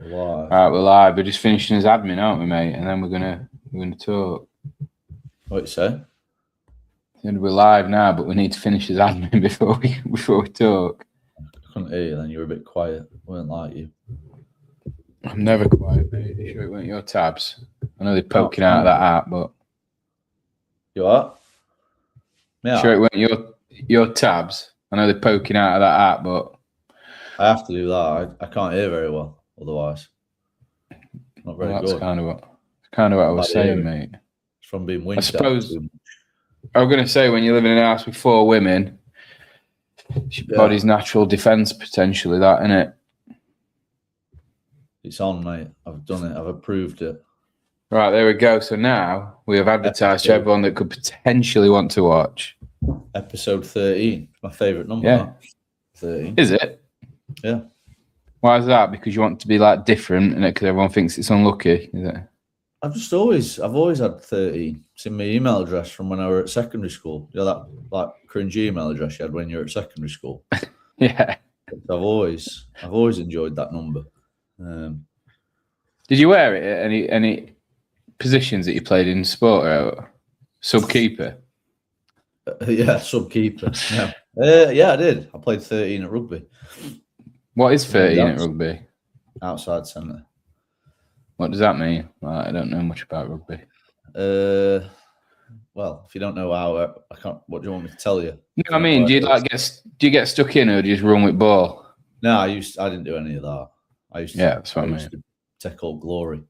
Live. Right, we're live. We're just finishing his admin, aren't we, mate? And then we're gonna talk. What you say? We're live now, but we need to finish his admin before we talk. I couldn't hear you then. You were a bit quiet. I weren't like you. I'm never quiet, mate. You sure it weren't your tabs? I know they're poking out of that app, but you are? Yeah. Sure it weren't your tabs? I know they're poking out of that app, but I have to do that. I can't hear very well otherwise. Not very good. That's kind of what I was saying, mate. It's from being winced. I suppose I was going to say, when you live in a house with 4 women, it's your body's natural defence, potentially, that, isn't it? It's on, mate. I've done it. I've approved it. Right, there we go. So now we have advertised to everyone that could potentially want to watch. Episode 13. My favourite number. Yeah. 13. Is it? Yeah. Why is that? Because you want to be like different, and because everyone thinks it's unlucky, is it? I've always had 13. It's in my email address from when I were at secondary school. You know, that like cringy email address you had when you were at secondary school. Yeah. I've always enjoyed that number. Did you wear it at any positions that you played in sport, or sub-keeper? Yeah, sub-keeper. Yeah. Yeah, I did. I played 13 at rugby. What is 13 at rugby? Outside centre. What does that mean? I don't know much about rugby. Well, if you don't know how, I can't. What do you want me to tell you? No, I mean, do you get stuck in, or do you just run with ball? No, I didn't do any of that. That's what I mean. To take all glory.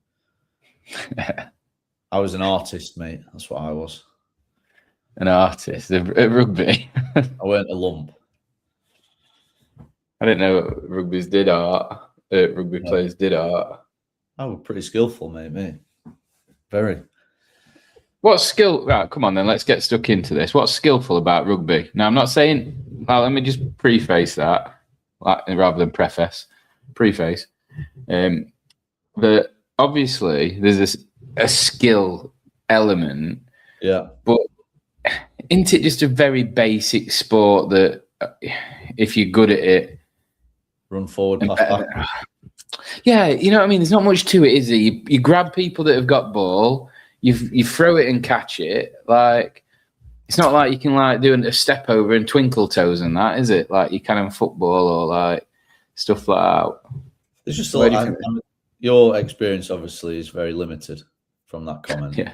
I was an artist, mate. That's what I was. An artist at rugby. I weren't a lump. I didn't know rugby players did art. I was pretty skillful, mate. Me, very. What skill? Right, come on then. Let's get stuck into this. What's skillful about rugby? Now, I'm not saying. Well, let me just preface that, rather than preface. That obviously there's a skill element. Yeah. But isn't it just a very basic sport that if you're good at it, run forward, pass back. Yeah, you know what I mean? There's not much to it, is there? You grab people that have got ball, you throw it and catch it. Like, it's not like you can like do a step over and twinkle toes and that, is it? Like you can in football or like stuff like that. There's just a lot. Your experience obviously is very limited from that comment. Yeah,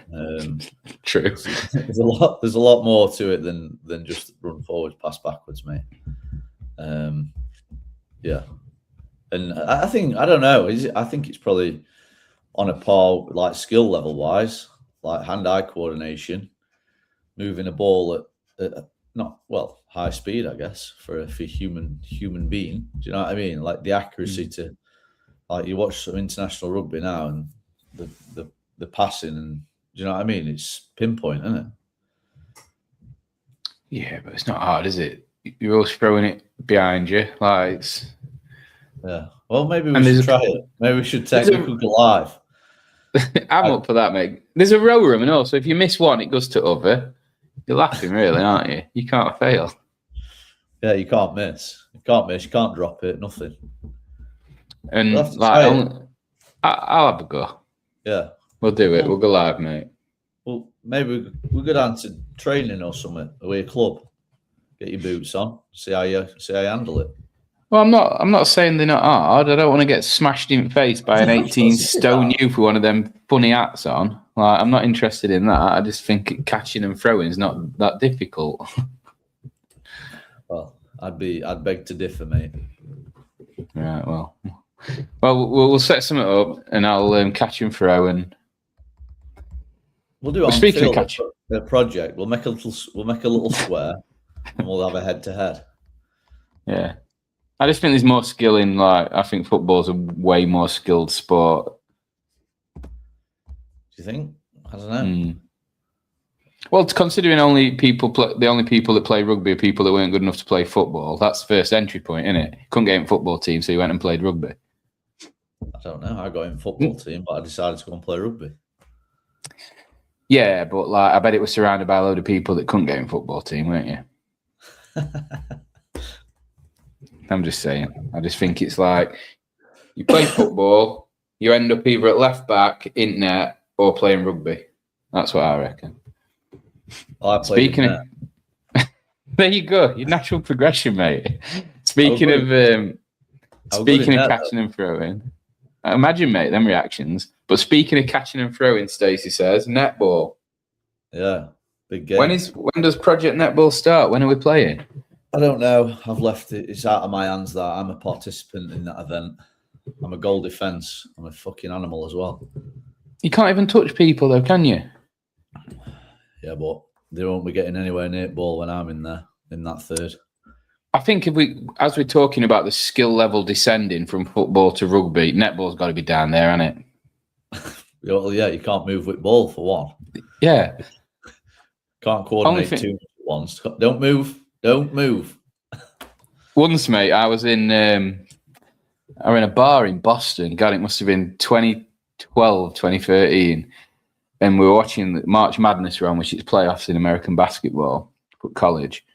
true. There's a lot more to it than just run forward, pass backwards, mate. Yeah, and I don't know. I think it's probably on a par, like skill level wise, like hand-eye coordination, moving a ball at not high speed, I guess, for a human being. Do you know what I mean? Like the accuracy to, like you watch some international rugby now and the passing, and do you know what I mean? It's pinpoint, isn't it? Yeah, but it's not hard, is it? You're always throwing it behind you, like. Yeah. Well, maybe we should try it. Maybe we should take it live. I'm up for that, mate. There's a row room, and also if you miss one, it goes to other. You're laughing, really, aren't you? You can't fail. Yeah, you can't miss. You can't drop it. Nothing. And like, I'll have a go. Yeah, we'll do it. We'll go live, mate. Well, maybe we'll go down to training or something, away a club. Get your boots on. See how you handle it. Well, I'm not saying they're not hard. I don't want to get smashed in the face by an 18-stone youth with one of them funny hats on. Like, I'm not interested in that. I just think catching and throwing is not that difficult. Well, I'd beg to differ, mate. Right. Well, we'll set something up, and I'll catch and throw, and we'll do it on speaking of catch. The project. We'll make a little square, and we'll have a head-to-head. Yeah. I just think there's more skill in, like, I think football's a way more skilled sport. Do you think? I don't know. Well, considering the only people that play rugby are people that weren't good enough to play football, that's the first entry point, isn't it? Couldn't get in football team, so you went and played rugby. I don't know. I got in football team, but I decided to go and play rugby. Yeah, but like, I bet it was surrounded by a load of people that couldn't get in football team, weren't you? I'm just saying. I just think it's like you play football, you end up either at left back, in net, or playing rugby. That's what I reckon. Speaking of, there you go, your natural progression, mate. Speaking of catching and throwing, imagine, mate, them reactions. But speaking of catching and throwing, Stacey says netball. Yeah, big game. When does Project Netball start? When are we playing? I don't know. I've left it. It's out of my hands that I'm a participant in that event. I'm a goal defence. I'm a fucking animal as well. You can't even touch people, though, can you? Yeah, but they won't be getting anywhere near ball when I'm in there, in that third. I think as we're talking about the skill level descending from football to rugby, netball's got to be down there, hasn't it? Well, yeah, you can't move with ball for one. Yeah. Can't coordinate too much at once. Don't move. Don't move. Once, mate, I was in a bar in Boston. God, it must have been 2012, 2013. And we were watching the March Madness run, which is playoffs in American basketball for college.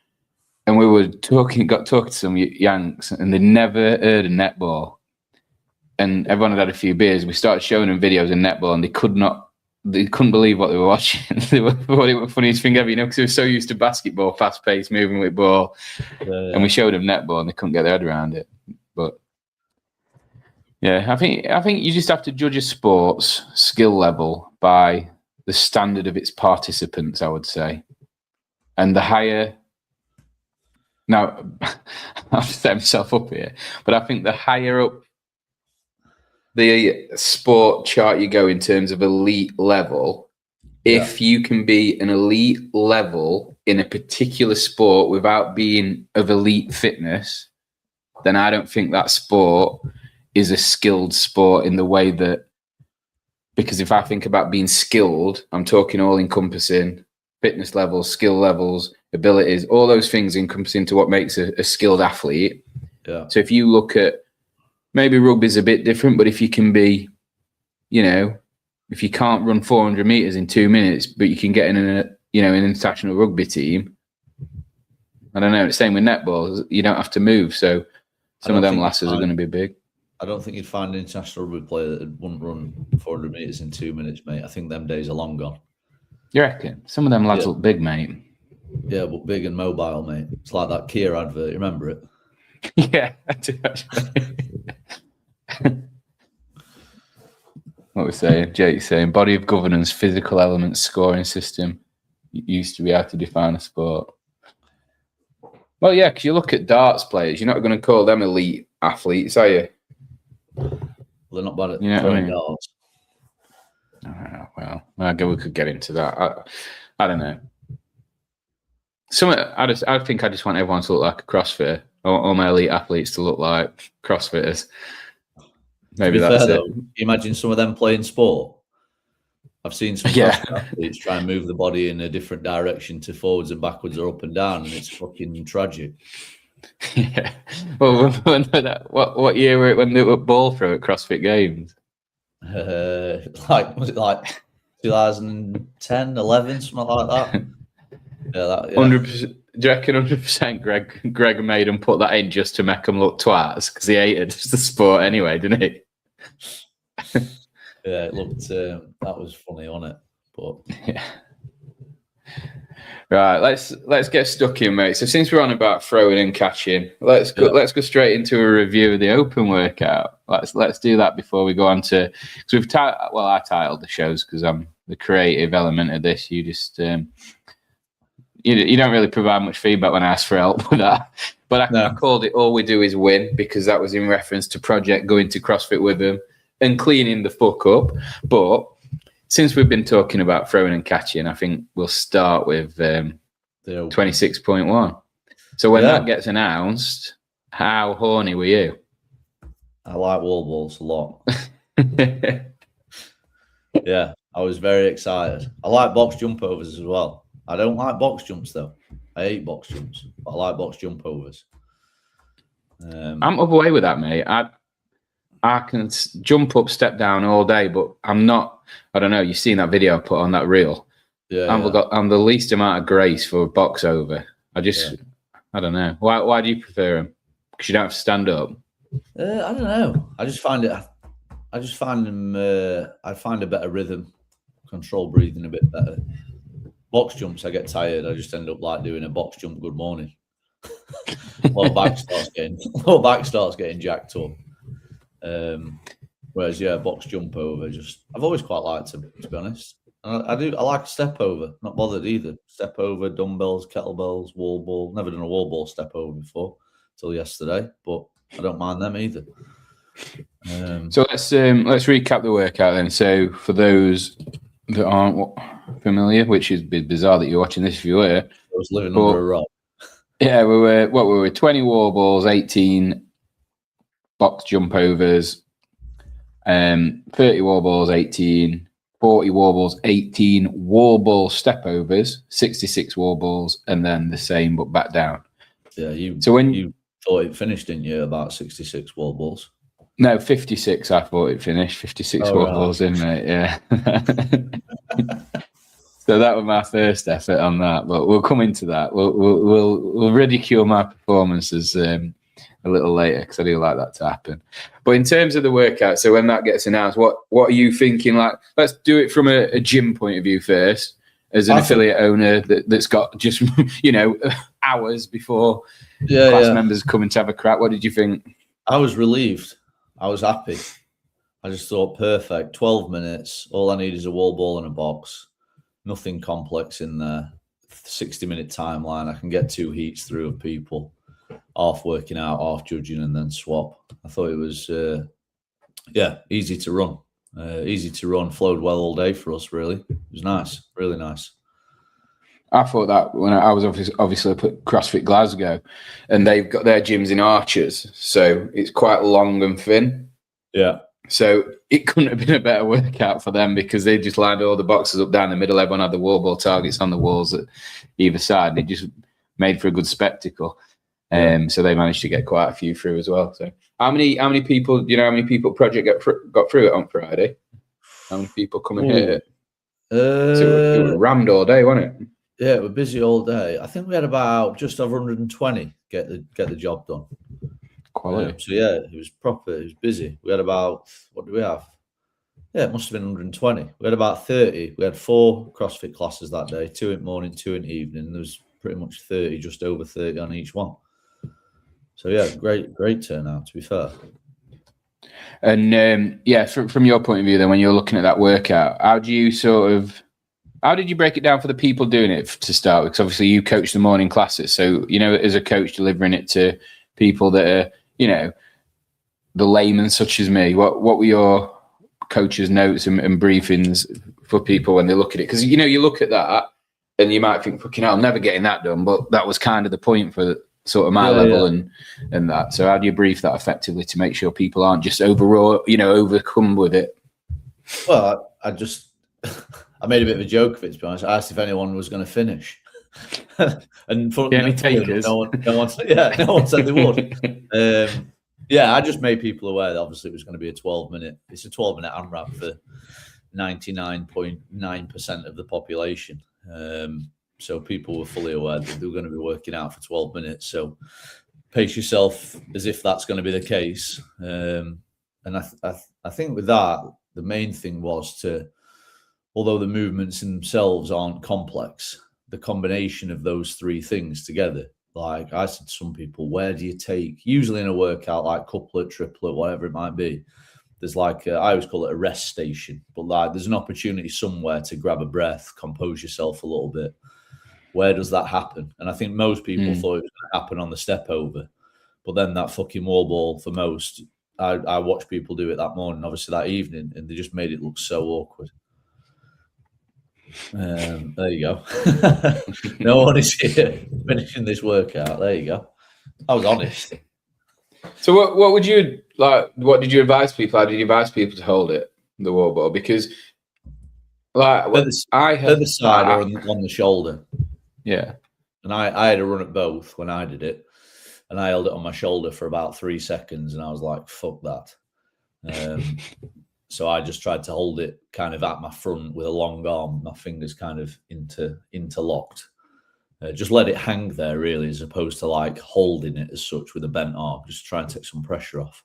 And we were got talking to some Yanks, and they never heard of netball. And everyone had a few beers. We started showing them videos of netball, and they couldn't believe what they were watching. They were the funniest thing ever, because they were so used to basketball, fast-paced, moving with ball. Yeah. And we showed them netball, and they couldn't get their head around it. But yeah, I think you just have to judge a sport's skill level by the standard of its participants, I would say. And the higher... Now, I'll set myself up here, but I think the higher up the sport chart you go in terms of elite level, if you can be an elite level in a particular sport without being of elite fitness, then I don't think that sport is a skilled sport in the way that, because if I think about being skilled, I'm talking all encompassing fitness levels, skill levels, abilities, all those things encompassing to what makes a skilled athlete. Yeah. So if you look at, maybe rugby's a bit different, but if you can be, if you can't run 400 meters in 2 minutes, but you can get in an international rugby team, I don't know. It's the same with netball. You don't have to move. So some of them lasses are going to be big. I don't think you'd find an international rugby player that wouldn't run 400 meters in 2 minutes, mate. I think them days are long gone. You reckon? Some of them lads look big, mate. Yeah, but big and mobile, mate. It's like that Kia advert. You remember it? Yeah, I do actually. What we're saying, Jake's saying, body of governance, physical elements, scoring system. Used to be able to define a sport. Well, yeah, because you look at darts players, you're not going to call them elite athletes, are you? They're not bad at throwing darts. Well, I guess we could get into that. I don't know. I think I just want everyone to look like a CrossFitter. All my elite athletes to look like CrossFitters. Maybe that's it. You imagine some of them playing sport. I've seen some CrossFit athletes try and move the body in a different direction to forwards and backwards or up and down, and it's fucking tragic. Yeah. Well, what year were it when they were ball throw at CrossFit Games? Was it like 2010, 11, something like that? Yeah, 100%. Do you reckon 100% Greg made him put that in just to make him look twats because he hated the sport anyway, didn't he? Yeah, it looked. That was funny, wasn't it? But yeah. Right, let's get stuck in, mate. So since we're on about throwing and catching, let's go straight into a review of the open workout. Let's do that before we go on to, because I titled the shows because I'm the creative element of this. You just you don't really provide much feedback when I ask for help with that. But I called it All We Do Is Win because that was in reference to Project going to CrossFit Witham and cleaning the fuck up. But since we've been talking about throwing and catching, I think we'll start with 26.1. So when that gets announced, how horny were you? I like wall balls a lot. Yeah, I was very excited. I like box jump overs as well. I don't like box jumps though. I hate box jumps, but I like box jump overs. I'm up away with that, mate. I can jump up, step down all day, but I'm not. I don't know. You've seen that video I put on that reel. Yeah, I'm the least amount of grace for a box over. I don't know. Why do you prefer them? Because you don't have to stand up. I don't know. I just find it. I just find them. I find a better rhythm, control breathing a bit better. Box jumps, I get tired. I just end up like doing a box jump. Good morning. Lower back starts getting jacked up. Whereas box jump over. I've always quite liked to be honest. And I like a step over. Not bothered either. Step over, dumbbells, kettlebells, wall ball. Never done a wall ball step over before till yesterday, but I don't mind them either. So let's recap the workout then. So for those that aren't familiar, which is bizarre that you're watching this if you were. I was living under a rock. Yeah, we were 20 wall balls, 18 box jump overs, 30 wall balls, 18, 40 wall balls, 18 wall ball step overs, 66 wall balls, and then the same but back down. Yeah, you thought it finished, didn't you? About 66 wall balls. No, 56. I thought it finished. 56 wall balls in, mate. Yeah. So that was my first effort on that, but we'll come into that. We'll ridicule my performances a little later because I do like that to happen. But in terms of the workout, so when that gets announced, what are you thinking? Like, let's do it from a gym point of view first, as an affiliate owner that's got just hours before class members coming to have a crack. What did you think? I was relieved. I was happy. I just thought, perfect. 12 minutes. All I need is a wall ball and a box. Nothing complex in there. 60-minute timeline. I can get 2 heats through of people, half working out, half judging, and then swap. I thought it was, easy to run. Flowed well all day for us, really. It was nice. Really nice. I thought that when I was obviously up at CrossFit Glasgow, and they've got their gyms in Archers, so it's quite long and thin. Yeah. So it couldn't have been a better workout for them because they just lined all the boxes up down the middle. Everyone had the wall ball targets on the walls at either side. It just made for a good spectacle. So they managed to get quite a few through as well. So how many people? How many people Project got through it on Friday? How many people coming here? So it was rammed all day, wasn't it? Yeah, we were busy all day. I think we had about just over 120 get the job done. Quality. So it was proper. It was busy. We had about, what do we have? Yeah, it must have been 120. We had about 30. We had 4 CrossFit classes that day, 2 in morning, 2 in evening. There was pretty much 30, just over 30 on each one. So great turnout, to be fair. And from your point of view, then, when you're looking at that workout, how did you break it down for the people doing it to start with? Because obviously you coach the morning classes. So, as a coach delivering it to people that are, the laymen such as me, what were your coach's notes and briefings for people when they look at it? Because, you look at that and you might think, fucking hell, I'm never getting that done. But that was kind of the point for sort of my level and that. So how do you brief that effectively to make sure people aren't just overcome with it? Well, I made a bit of a joke of it, to be honest. I asked if anyone was going to finish. And for any takers? No one said they would. I just made people aware that obviously it was going to be a 12-minute. It's a 12-minute AMRAP for 99.9% of the population. So people were fully aware that they were going to be working out for 12 minutes. So pace yourself as if that's going to be the case. And I think with that, the main thing was although the movements in themselves aren't complex, the combination of those 3 things together, like I said to some people, where do you take, usually in a workout like couplet, triplet, whatever it might be, there's like, I always call it a rest station, but like there's an opportunity somewhere to grab a breath, compose yourself a little bit. Where does that happen? And I think most people thought it was going to happen on the step over, but then that fucking wall ball for most, I watched people do it that morning, obviously that evening, and they just made it look so awkward. There you go. No one is here finishing this workout. There you go. I was honest. So what would you like? What did you advise people? How did you advise people to hold it, the wall ball? Because like I had the side or on the shoulder. Yeah. And I had a run at both when I did it, and I held it on my shoulder for about 3 seconds, and I was like, "Fuck that." So I just tried to hold it kind of at my front with a long arm, my fingers kind of interlocked. Just let it hang there, really, as opposed to like holding it as such with a bent arm. Just try and take some pressure off.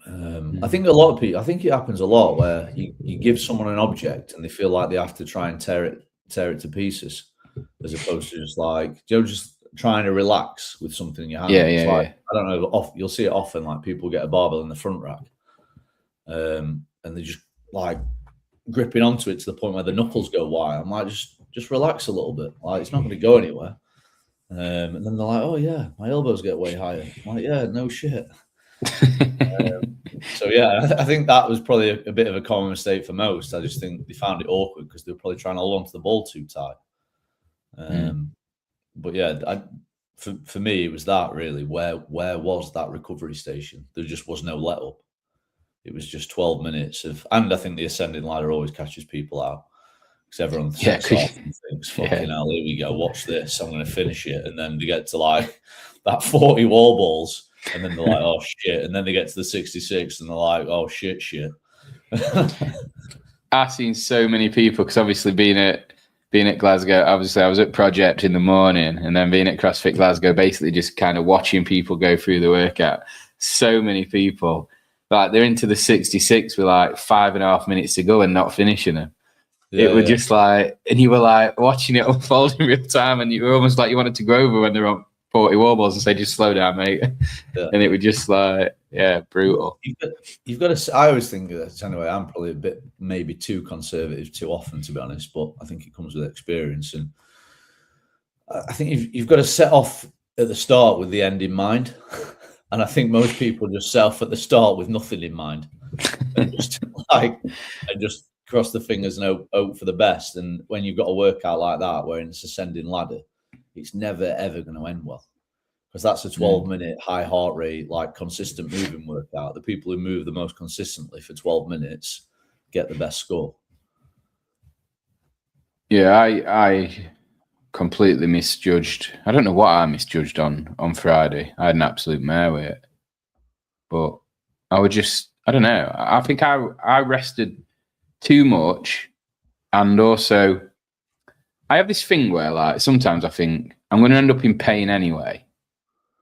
I think a lot of people. I think it happens a lot where you give someone an object and they feel like they have to try and tear it to pieces, as opposed to just like just trying to relax with something in your hand. It's like, I don't know. You'll see it often. Like people get a barbell in the front rack, and they're just like gripping onto it to the point where the knuckles go wide. I'm like, just relax a little bit. Like it's not going to go anywhere. And then they're like, oh yeah, my elbows get way higher. I'm like, yeah, no shit. So yeah, I think that was probably a bit of a common mistake for most. I just think they found it awkward because they were probably trying to hold onto the ball too tight. But yeah, for me, it was that really. Where was that recovery station? There just was no let up. It was just 12 minutes of, and I think the ascending ladder always catches people out because everyone thinks fucking hell, here we go, watch this, I'm going to finish it. And then they get to like that 40 wall balls. And then they're like, oh shit. And then they get to the 66 and they're like, oh shit. I've seen so many people because obviously being at Glasgow, obviously I was at Project in the morning and then being at CrossFit Glasgow, basically just kind of watching people go through the workout. So many people, like they're into the 66 with like 5.5 minutes to go and not finishing them. It was just like, and you were like watching it unfold in real time and you were almost like you wanted to go over when they're on 40 wall balls and say, just slow down, mate. And it was just like, brutal. You've got to, I always think that anyway, I'm probably a bit maybe too conservative too often, to be honest, but I think it comes with experience. And I think you've got to set off at the start with the end in mind. And I think most people just set off at the start with nothing in mind. And just cross the fingers and hope for the best. And when you've got a workout like that, where it's ascending ladder, it's never, ever going to end well. Because that's a 12-minute high heart rate, like consistent moving workout. The people who move the most consistently for 12 minutes get the best score. Yeah, I completely misjudged. I don't know what I misjudged on Friday. I had an absolute mare with it. But I would just, I don't know. I think I rested too much. And also, I have this thing where like sometimes I think I'm going to end up in pain anyway.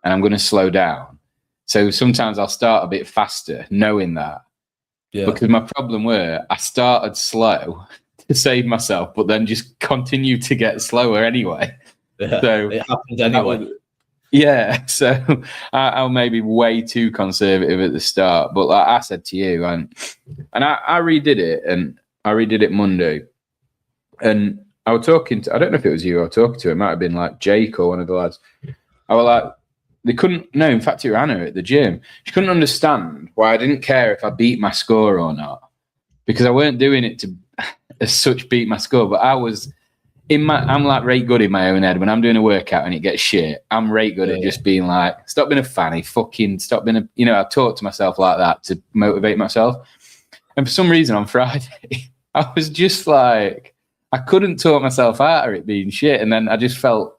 And I'm going to slow down. So sometimes I'll start a bit faster, knowing that. Yeah. Because my problem were I started slow to save myself, but then just continue to get slower anyway. Yeah, so it happened anyway. So I'm maybe way too conservative at the start. But like I said to you, and I redid it, and I redid it Monday. And I was talking to, I don't know if it was you I was talking to, it might have been like Jake or one of the lads. I was like, they couldn't, no, in fact, it was Anna at the gym. She couldn't understand why I didn't care if I beat my score or not, because I weren't doing it to as such beat my score, but I was I'm like right good in my own head. When I'm doing a workout and it gets shit, I'm right good at just being like, stop being a fanny, fucking stop being a, I talk to myself like that to motivate myself. And for some reason on Friday, I was just like, I couldn't talk myself out of it being shit. And then I just felt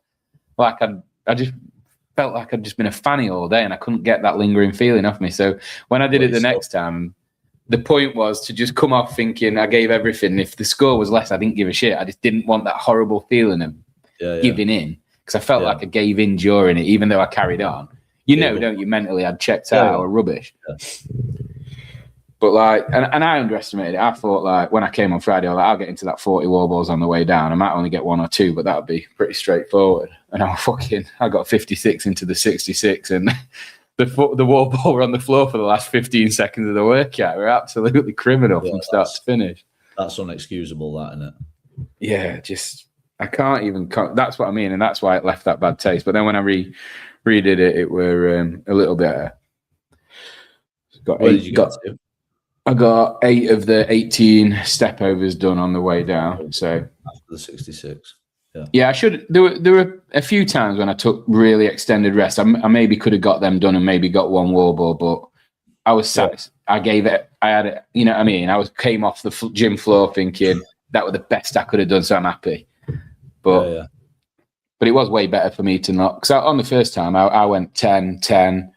like I'd just been a fanny all day and I couldn't get that lingering feeling off me. So when I did it the next time, the point was to just come off thinking I gave everything. If the score was less, I didn't give a shit. I just didn't want that horrible feeling of giving in, because I felt like I gave in during it, even though I carried on. Don't you, mentally I'd checked out or rubbish. Yeah. But like, and I underestimated it. I thought like when I came on Friday, I was like, I'll get into that 40 wall balls on the way down. I might only get one or two, but that would be pretty straightforward. And I got 56 into the 66 and the wall ball were on the floor for the last 15 seconds of the workout. We're absolutely criminal from start to finish. That's unexcusable, that, isn't it? Yeah, I can't even, that's what I mean. And that's why it left that bad taste. But then when I redid it, it were a little better. What did you get to? I got 8 of the 18 step overs done on the way down. So after the 66. Yeah, I should. There were a few times when I took really extended rest. I maybe could have got them done and maybe got one wall ball, but I was satisfied. I gave it. I had it. You know what I mean? I came off the gym floor thinking that was the best I could have done, so I'm happy. But it was way better for me to not. Because on the first time I went 10, 10.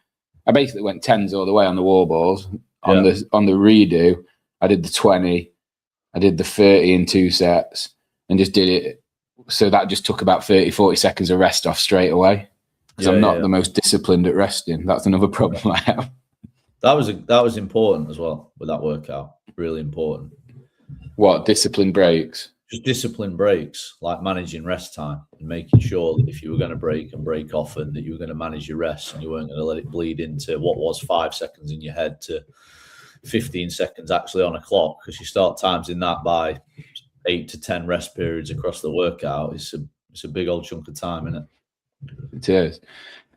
I basically went 10s all the way on the wall balls. On the redo, I did the 20. I did the 30 in 2 sets and just did it. So that just took about 30, 40 seconds of rest off straight away. Because I'm not the most disciplined at resting. That's another problem I have. That was important as well with that workout. Really important. What, discipline breaks? Just discipline breaks, like managing rest time and making sure that if you were going to break and break often, that you were going to manage your rest and you weren't going to let it bleed into what was 5 seconds in your head to 15 seconds actually on a clock, because you start timesing that by 8 to 10 rest periods across the workout. It's a big old chunk of time, isn't it? It is.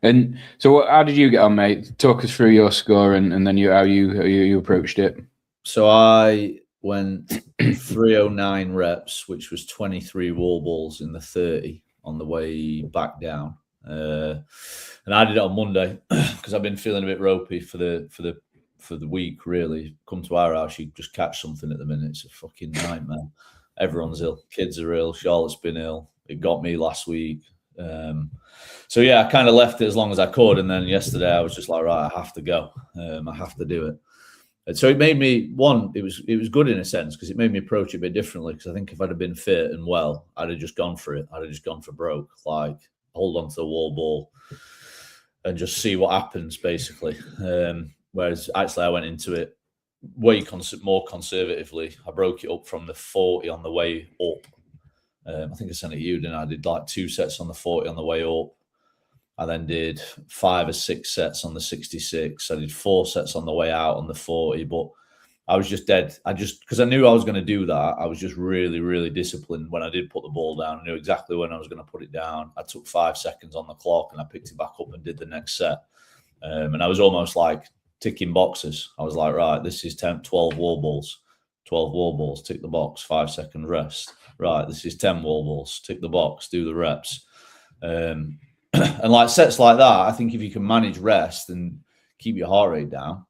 And so how did you get on, mate? Talk us through your score and then how you approached it. So I went 309 reps, which was 23 wall balls in the 30 on the way back down. And I did it on Monday because I've been feeling a bit ropey for the week, really. Come to our house, you just catch something at the minute. It's a fucking nightmare. Everyone's ill. Kids are ill. Charlotte's been ill. It got me last week. So yeah, I kind of left it as long as I could. And then yesterday I was just like, right, I have to go. I have to do it. And so it made me, it was good in a sense because it made me approach it a bit differently. Because I think if I'd have been fit and well, I'd have just gone for it. I'd have just gone for broke, like hold on to the wall ball and just see what happens, basically. Whereas actually I went into it way more conservatively. I broke it up from the 40 on the way up. I think I sent it to you, didn't I? I did like 2 sets on the 40 on the way up. I then did 5 or 6 sets on the 66. I did 4 sets on the way out on the 40, but I was just dead. Because I knew I was going to do that. I was just really, really disciplined when I did put the ball down. I knew exactly when I was going to put it down. I took 5 seconds on the clock and I picked it back up and did the next set. And I was almost like ticking boxes. I was like, right, this is 12 wall balls. 12 wall balls, tick the box, 5 second rest. Right, this is 10 wall balls, tick the box, do the reps. And like sets like that, I think if you can manage rest and keep your heart rate down,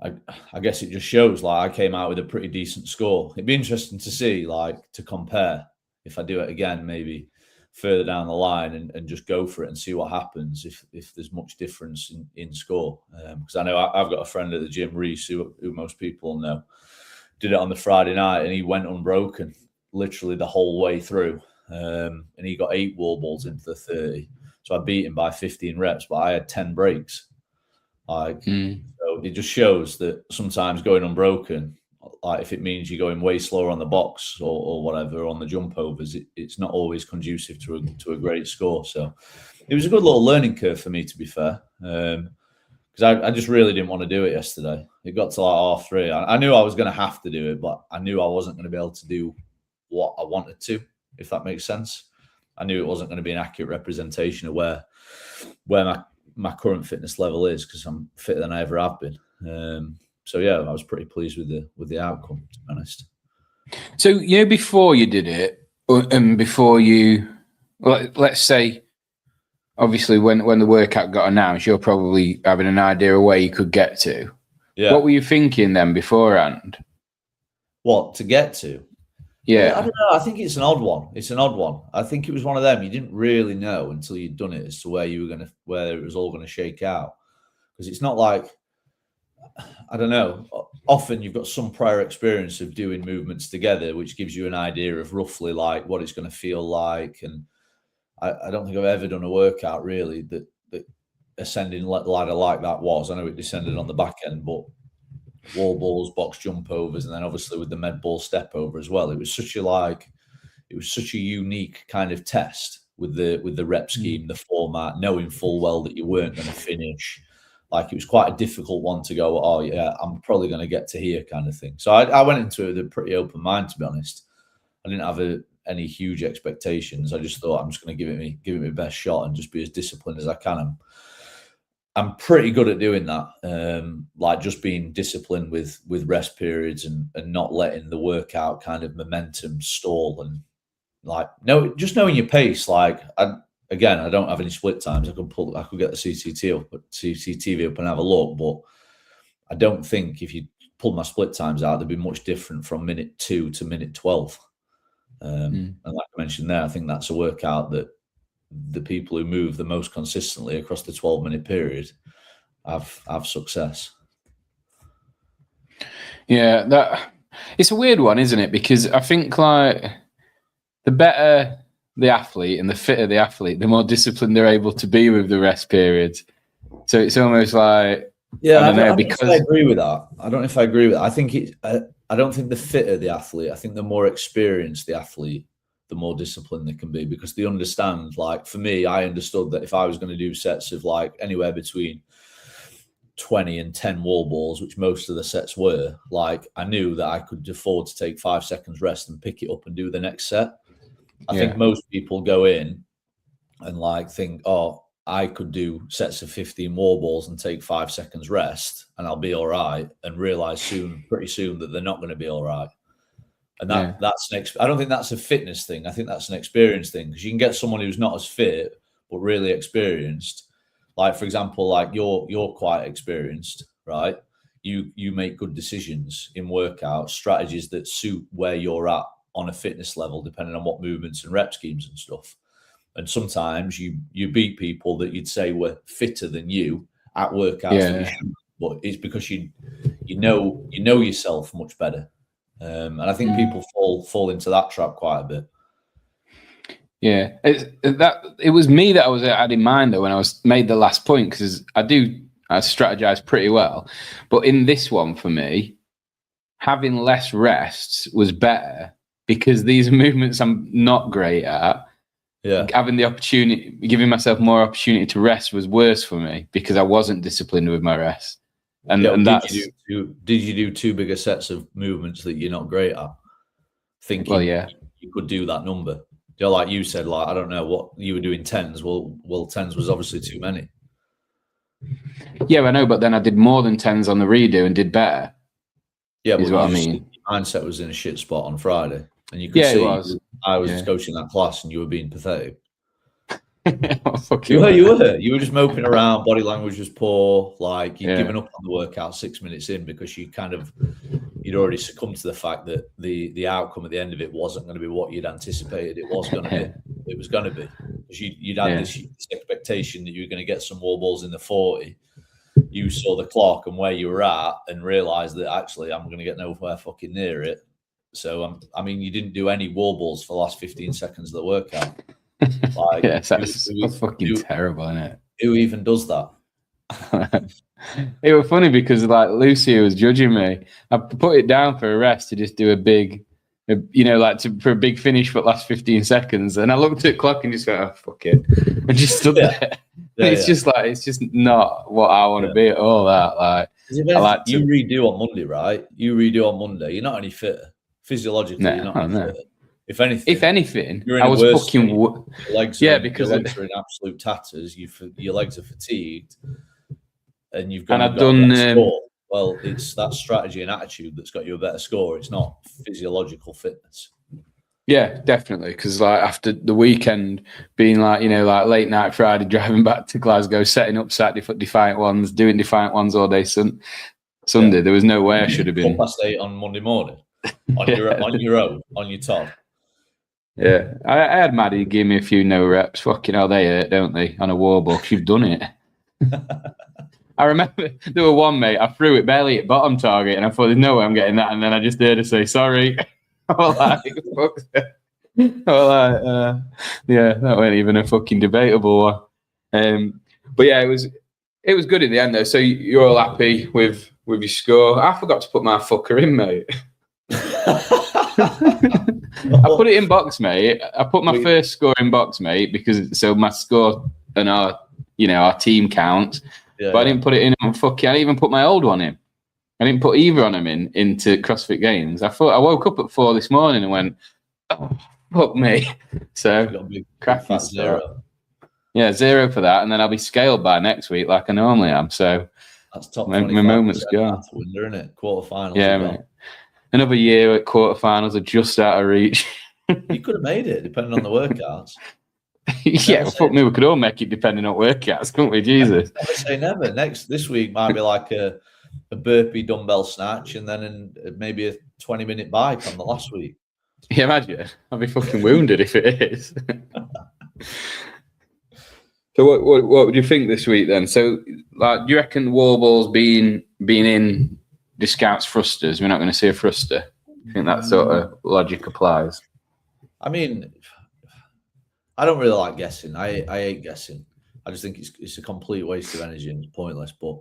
I guess it just shows like I came out with a pretty decent score. It'd be interesting to see, like, to compare if I do it again, maybe further down the line and just go for it and see what happens if there's much difference in score. Because I know I've got a friend at the gym, Reese, who most people know, did it on the Friday night and he went unbroken literally the whole way through. And he got 8 wall balls into the 30. So I beat him by 15 reps, but I had 10 breaks. So it just shows that sometimes going unbroken, like if it means you're going way slower on the box or whatever on the jump overs, it's not always conducive to a great score. So it was a good little learning curve for me, to be fair, because I just really didn't want to do it yesterday. It got to like 3:30. I knew I was going to have to do it, but I knew I wasn't going to be able to do what I wanted to, if that makes sense. I knew it wasn't going to be an accurate representation of where my current fitness level is, because I'm fitter than I ever have been. So yeah, I was pretty pleased with the outcome, to be honest. So before you did it, and before you, let's say, obviously when the workout got announced, you're probably having an idea of where you could get to. Yeah. What were you thinking then beforehand? What to get to? Yeah. I don't know. I think it's an odd one. I think it was one of them. You didn't really know until you'd done it as to where it was all going to shake out. Because it's not like, I don't know, often you've got some prior experience of doing movements together, which gives you an idea of roughly like what it's going to feel like. And I don't think I've ever done a workout really that ascending ladder like that was. I know it descended on the back end, but wall balls, box jump overs, and then obviously with the med ball step over as well. It was such a unique kind of test with the rep scheme, the format, knowing full well that you weren't going to finish. Like it was quite a difficult one to go, oh yeah, I'm probably going to get to here kind of thing. So I went into it with a pretty open mind, to be honest. I didn't have any huge expectations. I just thought I'm just going to give it my best shot and just be as disciplined as I can. I'm pretty good at doing that, like just being disciplined with rest periods and not letting the workout kind of momentum stall, and like just knowing your pace. Like I don't have any split times. I could get the CCTV up and have a look, but I don't think if you pull my split times out, they'd be much different from minute 2 to minute 12. And like I mentioned there, I think that's a workout that the people who move the most consistently across the 12-minute period have success. Yeah, that it's a weird one, isn't it? Because I think like the better the athlete and the fitter the athlete, the more disciplined they're able to be with the rest periods. So it's almost like, yeah, I don't know, know because if I agree with that. I don't know if I agree with that. I think I don't think the fitter the athlete. I think the more experienced the athlete, the more disciplined they can be, because they understand. Like for me, I understood that if I was going to do sets of like anywhere between 20 and 10 wall balls, which most of the sets were, like I knew that I could afford to take 5 seconds rest and pick it up and do the next set. I think most people go in and like think, oh, I could do sets of 15 wall balls and take 5 seconds rest and I'll be all right, and realize pretty soon that they're not going to be all right. And that's I don't think that's a fitness thing. I think that's an experience thing, because you can get someone who's not as fit but really experienced. Like for example, like you're quite experienced, right? You make good decisions in workouts, strategies that suit where you're at on a fitness level, depending on what movements and rep schemes and stuff. And sometimes you beat people that you'd say were fitter than you at workouts, but it's because you know yourself much better. And I think people fall into that trap quite a bit. Yeah, it was me that I had in mind though when I made the last point, because I strategize pretty well, but in this one for me, having less rests was better, because these movements I'm not great at. Yeah, having the opportunity, giving myself more opportunity to rest was worse for me, because I wasn't disciplined with my rest. And did you do too big a sets of movements that you're not great at, thinking you could do that number? You know, like you said, like I don't know what you were doing, tens. Well, tens was obviously too many. Yeah, I know, but then I did more than tens on the redo and did better. Yeah, but what I mean. Mindset was in a shit spot on Friday, and you could see I was coaching that class, and you were being pathetic. You were just moping around. Body language was poor. Like you'd given up on the workout 6 minutes in, because you'd already succumbed to the fact that the outcome at the end of it wasn't going to be what you'd anticipated it was going to be. It was going to be, because you'd had this expectation that you were going to get some wall balls in the 40. You saw the clock and where you were at, and realized that actually I'm going to get nowhere fucking near it. So I mean, you didn't do any wall balls for the last 15 seconds of the workout. Like, that's fucking terrible, isn't it? Who even does that? It was funny because like Lucy was judging me. I put it down for a rest to just do a big, for a big finish for the last 15 seconds. And I looked at the clock and just went, oh, fuck it. And just stood there. It's just like, it's just not what I want to be at all. That like, you redo on Monday, right? You redo on Monday. You're not any fitter. Physiologically, you're not any fitter. If anything, I was fucking. Your legs are in absolute tatters. Your legs are fatigued, and you've got. And I've done. Well, it's that strategy and attitude that's got you a better score. It's not physiological fitness. Yeah, definitely. Because like after the weekend being like late night Friday, driving back to Glasgow, setting up Saturday for Defiant ones, doing Defiant ones all day. Sunday, there was no way I should have been. 8:30 on Monday morning, on your own, on your top. Yeah, I had Maddie give me a few no reps. Fucking hell, they hurt, don't they? On a war book, you've done it. I remember there were one, mate, I threw it barely at bottom target, and I thought, there's no way I'm getting that. And then I just heard her say, sorry. I was like, yeah, that wasn't even a fucking debatable one. But yeah, it was good in the end, though. So you're all happy with your score. I forgot to put my fucker in, mate. I put it in box, mate. I put my first score in box, mate, because so my score and our team counts. But I didn't put it in on I didn't even put my old one in. I didn't put either on them into CrossFit Games. I woke up at 4 this morning and went, oh, fuck me. So cracking zero. Yeah, 0 for that, and then I'll be scaled by next week like I normally am. So that's top. My moment's gone. Winner, isn't it? Quarterfinals. Yeah, mate. Another year at quarterfinals are just out of reach. You could have made it, depending on the workouts. Yeah, fuck me, we could all make it depending on workouts, couldn't we? Jesus. Never say never. This week might be like a burpee dumbbell snatch, and then maybe a 20-minute bike on the last week. Yeah, imagine. I'd be fucking wounded if it is. So what would you think this week then? So like, do you reckon wall balls being in discounts thrusters? We're not going to see a thruster. I think that sort of logic applies. I mean, I don't really like guessing. I hate guessing. I just think it's a complete waste of energy and it's pointless. But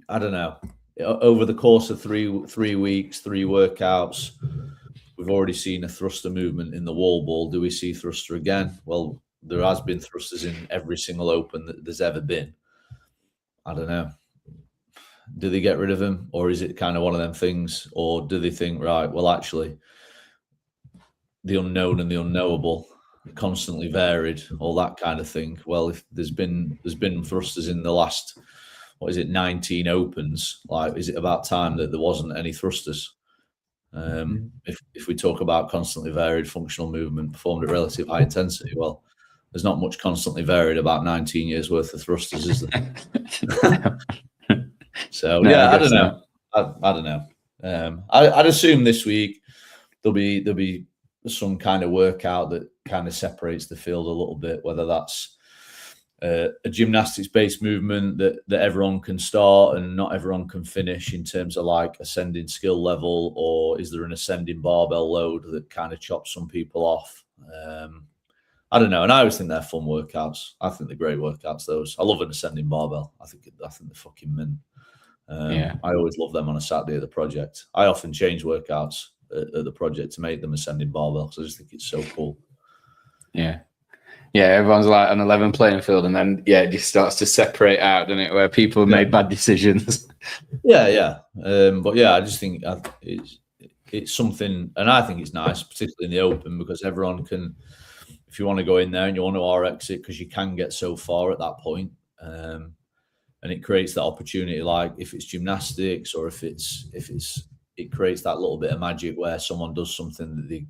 I don't know. Over the course of 3 weeks, 3 workouts, we've already seen a thruster movement in the wall ball. Do we see thruster again? Well, there has been thrusters in every single open that there's ever been. I don't know. Do they get rid of them, or is it kind of one of them things, or do they think, right, well, actually, the unknown and the unknowable, constantly varied, all that kind of thing? Well, if there's been thrusters in the last, 19 opens, like, is it about time that there wasn't any thrusters? If we talk about constantly varied functional movement performed at relative high intensity, well, there's not much constantly varied about 19 years worth of thrusters, is there? So no, yeah, I don't know. I don't know. I'd assume this week there'll be some kind of workout that kind of separates the field a little bit, whether that's a gymnastics-based movement that everyone can start and not everyone can finish in terms of like ascending skill level, or is there an ascending barbell load that kind of chops some people off? I don't know. And I always think they're fun workouts. I think they're great workouts, those. I love an ascending barbell. I think they're fucking mint. I always love them on a Saturday at the project. I often change workouts at the project to make them ascending barbell because I just think it's so cool. Yeah. Yeah, everyone's like on a level playing field, and then it just starts to separate out, doesn't it? Where people have made bad decisions. Yeah. But yeah, I just think it's something, and I think it's nice, particularly in the open, because everyone can, if you want to go in there and you want to RX it, because you can get so far at that point. And it creates that opportunity, like if it's gymnastics or if it creates that little bit of magic where someone does something that they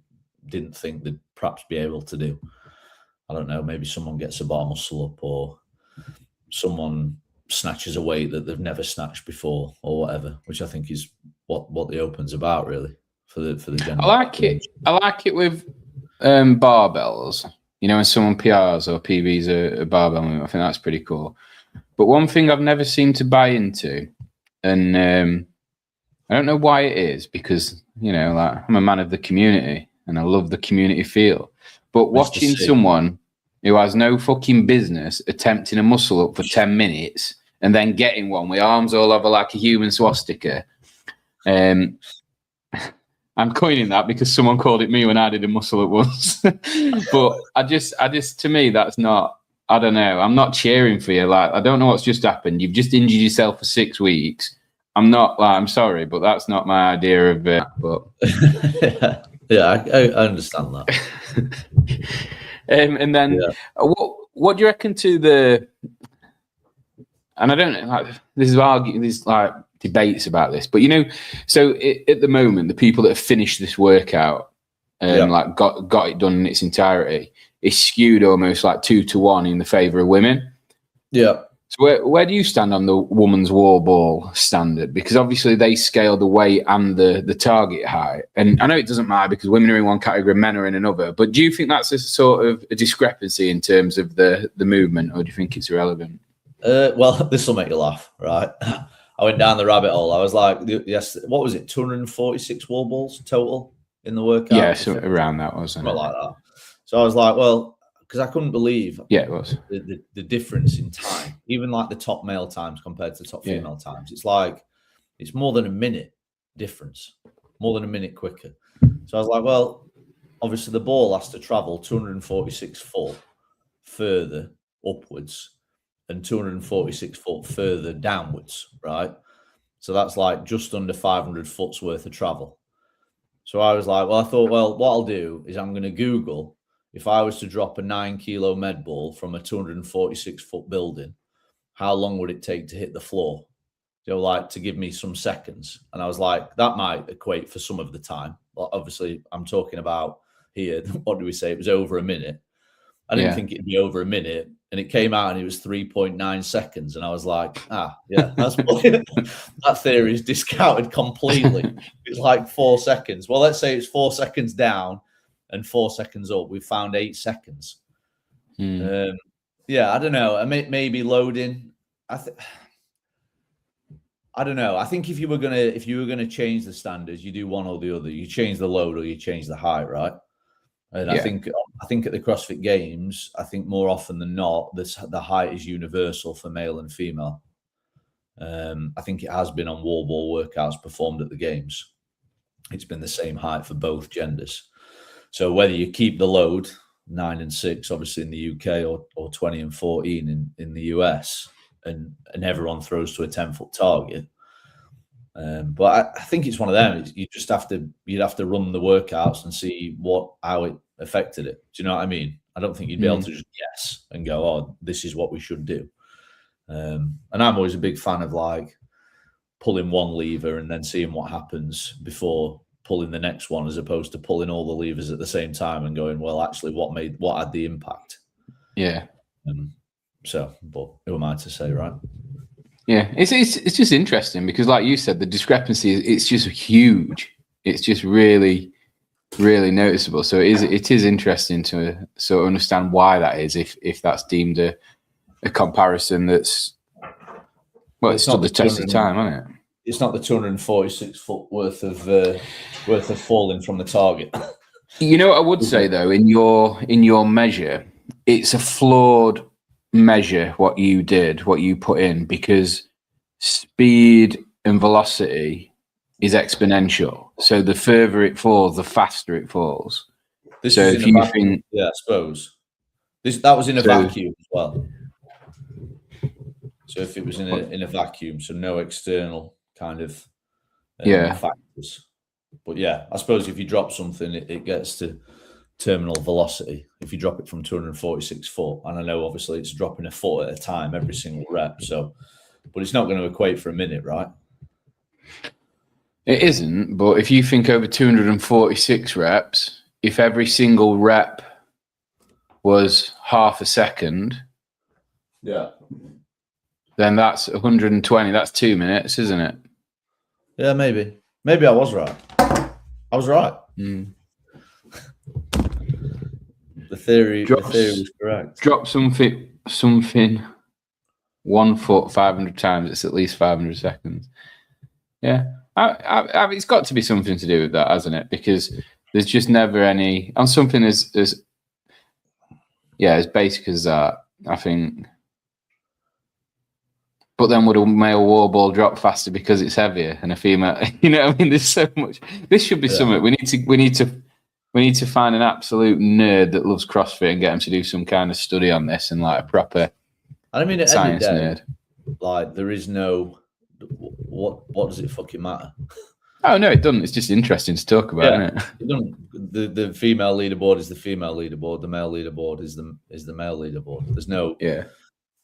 didn't think they'd perhaps be able to do. I don't know, maybe someone gets a bar muscle up, or someone snatches a weight that they've never snatched before, or whatever, which I think is what the Open's about, really, for the general. I like it with barbells. You know, when someone PRs or PBs a barbell movement, I think that's pretty cool. But one thing I've never seemed to buy into, and I don't know why it is, because, you know, like, I'm a man of the community and I love the community feel. But watching someone who has no fucking business attempting a muscle up for 10 minutes and then getting one with arms all over like a human swastika, I'm coining that because someone called it me when I did a muscle up once. But I just, to me, that's not, I don't know. I'm not cheering for you. Like, I don't know what's just happened. You've just injured yourself for 6 weeks. I'm not, like, I'm sorry, but that's not my idea of it. But I understand that. And then what do you reckon to the, and I don't know, like, there's like debates about this, but, you know, so at the moment, the people that have finished this workout like got it done in its entirety, is skewed almost like 2-1 in the favour of women. Yeah. So where do you stand on the woman's wall ball standard? Because obviously they scale the weight and the target height. And I know it doesn't matter because women are in one category, men are in another. But do you think that's a sort of a discrepancy in terms of the movement, or do you think it's irrelevant? Well, this will make you laugh, right? I went down the rabbit hole. I was like, yes, what was it? 246 wall balls total in the workout? Yeah, so around that, wasn't it? Like that. So I was like, well, because I couldn't believe it was the difference in time, even like the top male times compared to top female times. It's like, it's more than a minute difference, more than a minute quicker. So I was like, well, obviously the ball has to travel 246 foot further upwards and 246 foot further downwards, right? So that's like just under 500 foot's worth of travel. So I was like, well, I thought, well, what I'll do is I'm going to Google, if I was to drop a 9 kilo med ball from a 246 foot building, how long would it take to hit the floor? You know, like, to give me some seconds. And I was like, that might equate for some of the time. Well, obviously, I'm talking about here, what do we say? It was over a minute. I didn't think it'd be over a minute. And it came out and it was 3.9 seconds. And I was like, that's that theory is discounted completely. It's like 4 seconds. Well, let's say it's 4 seconds down and 4 seconds up. We found 8 seconds. I don't know. Maybe loading. I don't know. I think if you were gonna change the standards, you do one or the other. You change the load or you change the height, right? And I think at the CrossFit Games, I think more often than not, the height is universal for male and female. I think it has been on wall ball workouts performed at the Games. It's been the same height for both genders. So whether you keep the load 9 and 6, obviously in the UK, or 20 and 14 in the US, and everyone throws to a 10-foot target. But I think it's one of them. You'd have to run the workouts and see how it affected it. Do you know what I mean? I don't think you'd be able to just guess and go, oh, this is what we should do. And I'm always a big fan of like pulling one lever and then seeing what happens before pulling the next one, as opposed to pulling all the levers at the same time and going, well, actually, what had the impact? Yeah. But who am I to say, right? Yeah, it's just interesting because, like you said, the discrepancy, it's just huge. It's just really, really noticeable. So it is interesting to sort of understand why that is, if that's deemed a comparison that's, well, it's stood the test of time, isn't it? It's not the 246 foot worth of falling from the target. You know what I would say though, in your measure, it's a flawed measure what you put in, because speed and velocity is exponential. So the further it falls, the faster it falls. So if you think, I suppose that was in a vacuum as well. So if it was in a vacuum, so no external kind of factors. But yeah, I suppose if you drop something, it gets to terminal velocity. If you drop it from 246 foot, and I know obviously it's dropping a foot at a time every single rep, so, but it's not going to equate for a minute, right? It isn't, but if you think over 246 reps, if every single rep was half a second, then that's 120. That's 2 minutes, isn't it? Yeah, maybe I was right. The theory was correct. Drop something 1 foot 500 times. It's at least 500 seconds. Yeah, it's got to be something to do with that, hasn't it? Because there's just never any on something as basic as that, I think. But then would a male wall ball drop faster because it's heavier, and a female? You know what I mean? There's so much. This should be something we need to find an absolute nerd that loves CrossFit and get him to do some kind of study on this, and like a proper. I mean, at science the end of the day, nerd. Like there is no what does it fucking matter? Oh no, it doesn't. It's just interesting to talk about, isn't it? It doesn't. The female leaderboard is the female leaderboard. The male leaderboard is the male leaderboard. There's no. Yeah.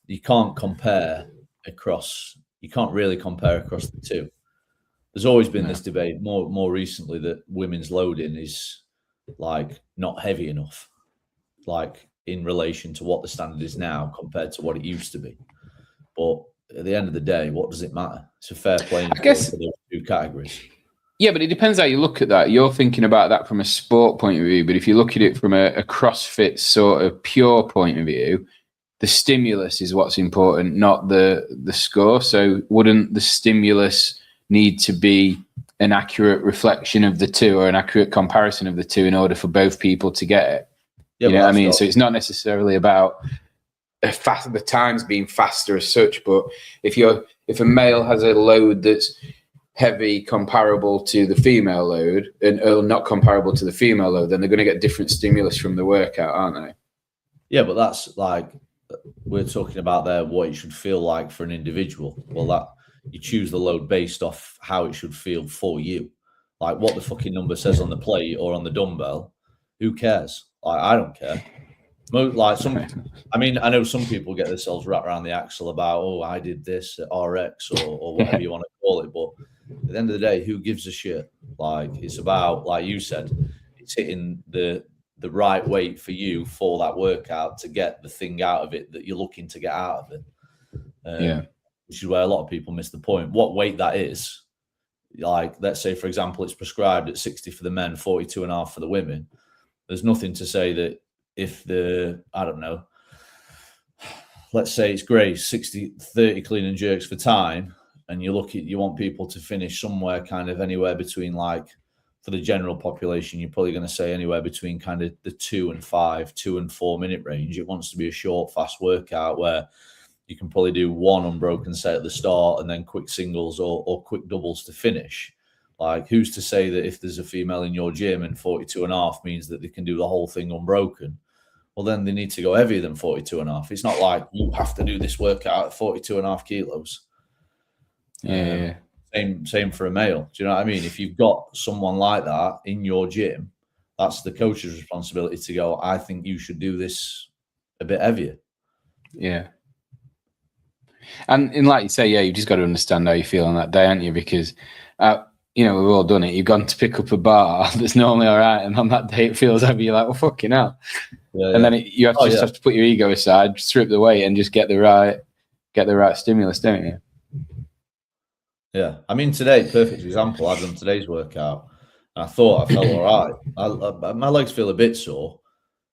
You can't compare across. You can't really compare across the two. There's always been this debate more recently that women's loading is like not heavy enough, like in relation to what the standard is now compared to what it used to be. But at the end of the day, what does it matter? It's a fair playing field for those two categories. Yeah, but it depends how you look at that. You're thinking about that from a sport point of view, but if you look at it from a CrossFit sort of pure point of view, the stimulus is what's important, not the score. So wouldn't the stimulus need to be an accurate reflection of the two, or an accurate comparison of the two, in order for both people to get it? Yeah, you know what I mean? So it's not necessarily about the times being faster as such, but if a male has a load that's heavy comparable to the female load, and not comparable to the female load, then they're going to get different stimulus from the workout, aren't they? Yeah, but that's like we're talking about there what it should feel like for an individual. Well, that you choose the load based off how it should feel for you. Like what the fucking number says on the plate or on the dumbbell, who cares? Like I don't care. Like I know some people get themselves wrapped around the axle about, oh, I did this at RX or whatever you want to call it. But at the end of the day, who gives a shit? Like it's about, like you said, it's hitting the right weight for you for that workout to get the thing out of it that you're looking to get out of it. Which is where a lot of people miss the point. What weight that is, like let's say for example, it's prescribed at 60 for the men, 42.5 for the women. There's nothing to say that if let's say it's great 60-30 clean and jerks for time, and you want people to finish somewhere kind of anywhere between like for the general population, you're probably going to say anywhere between kind of the 2 and 5, 2 and 4 minute range. It wants to be a short, fast workout where you can probably do one unbroken set at the start and then quick singles or quick doubles to finish. Like, who's to say that if there's a female in your gym and 42.5 means that they can do the whole thing unbroken? Well, then they need to go heavier than 42.5. It's not like you have to do this workout at 42.5 kilos. Yeah. Same for a male. Do you know what I mean? If you've got someone like that in your gym, that's the coach's responsibility to go, I think you should do this a bit heavier. Yeah. And like you say, yeah, you just got to understand how you feel on that day, aren't you? Because, we've all done it. You've gone to pick up a bar that's normally all right, and on that day it feels heavy. You're like, well, fucking hell. Yeah, and then you have to put your ego aside, strip the weight, and just get the right stimulus, don't you? Yeah, I mean, today, perfect example. I've done today's workout, and I thought I felt all right. My legs feel a bit sore,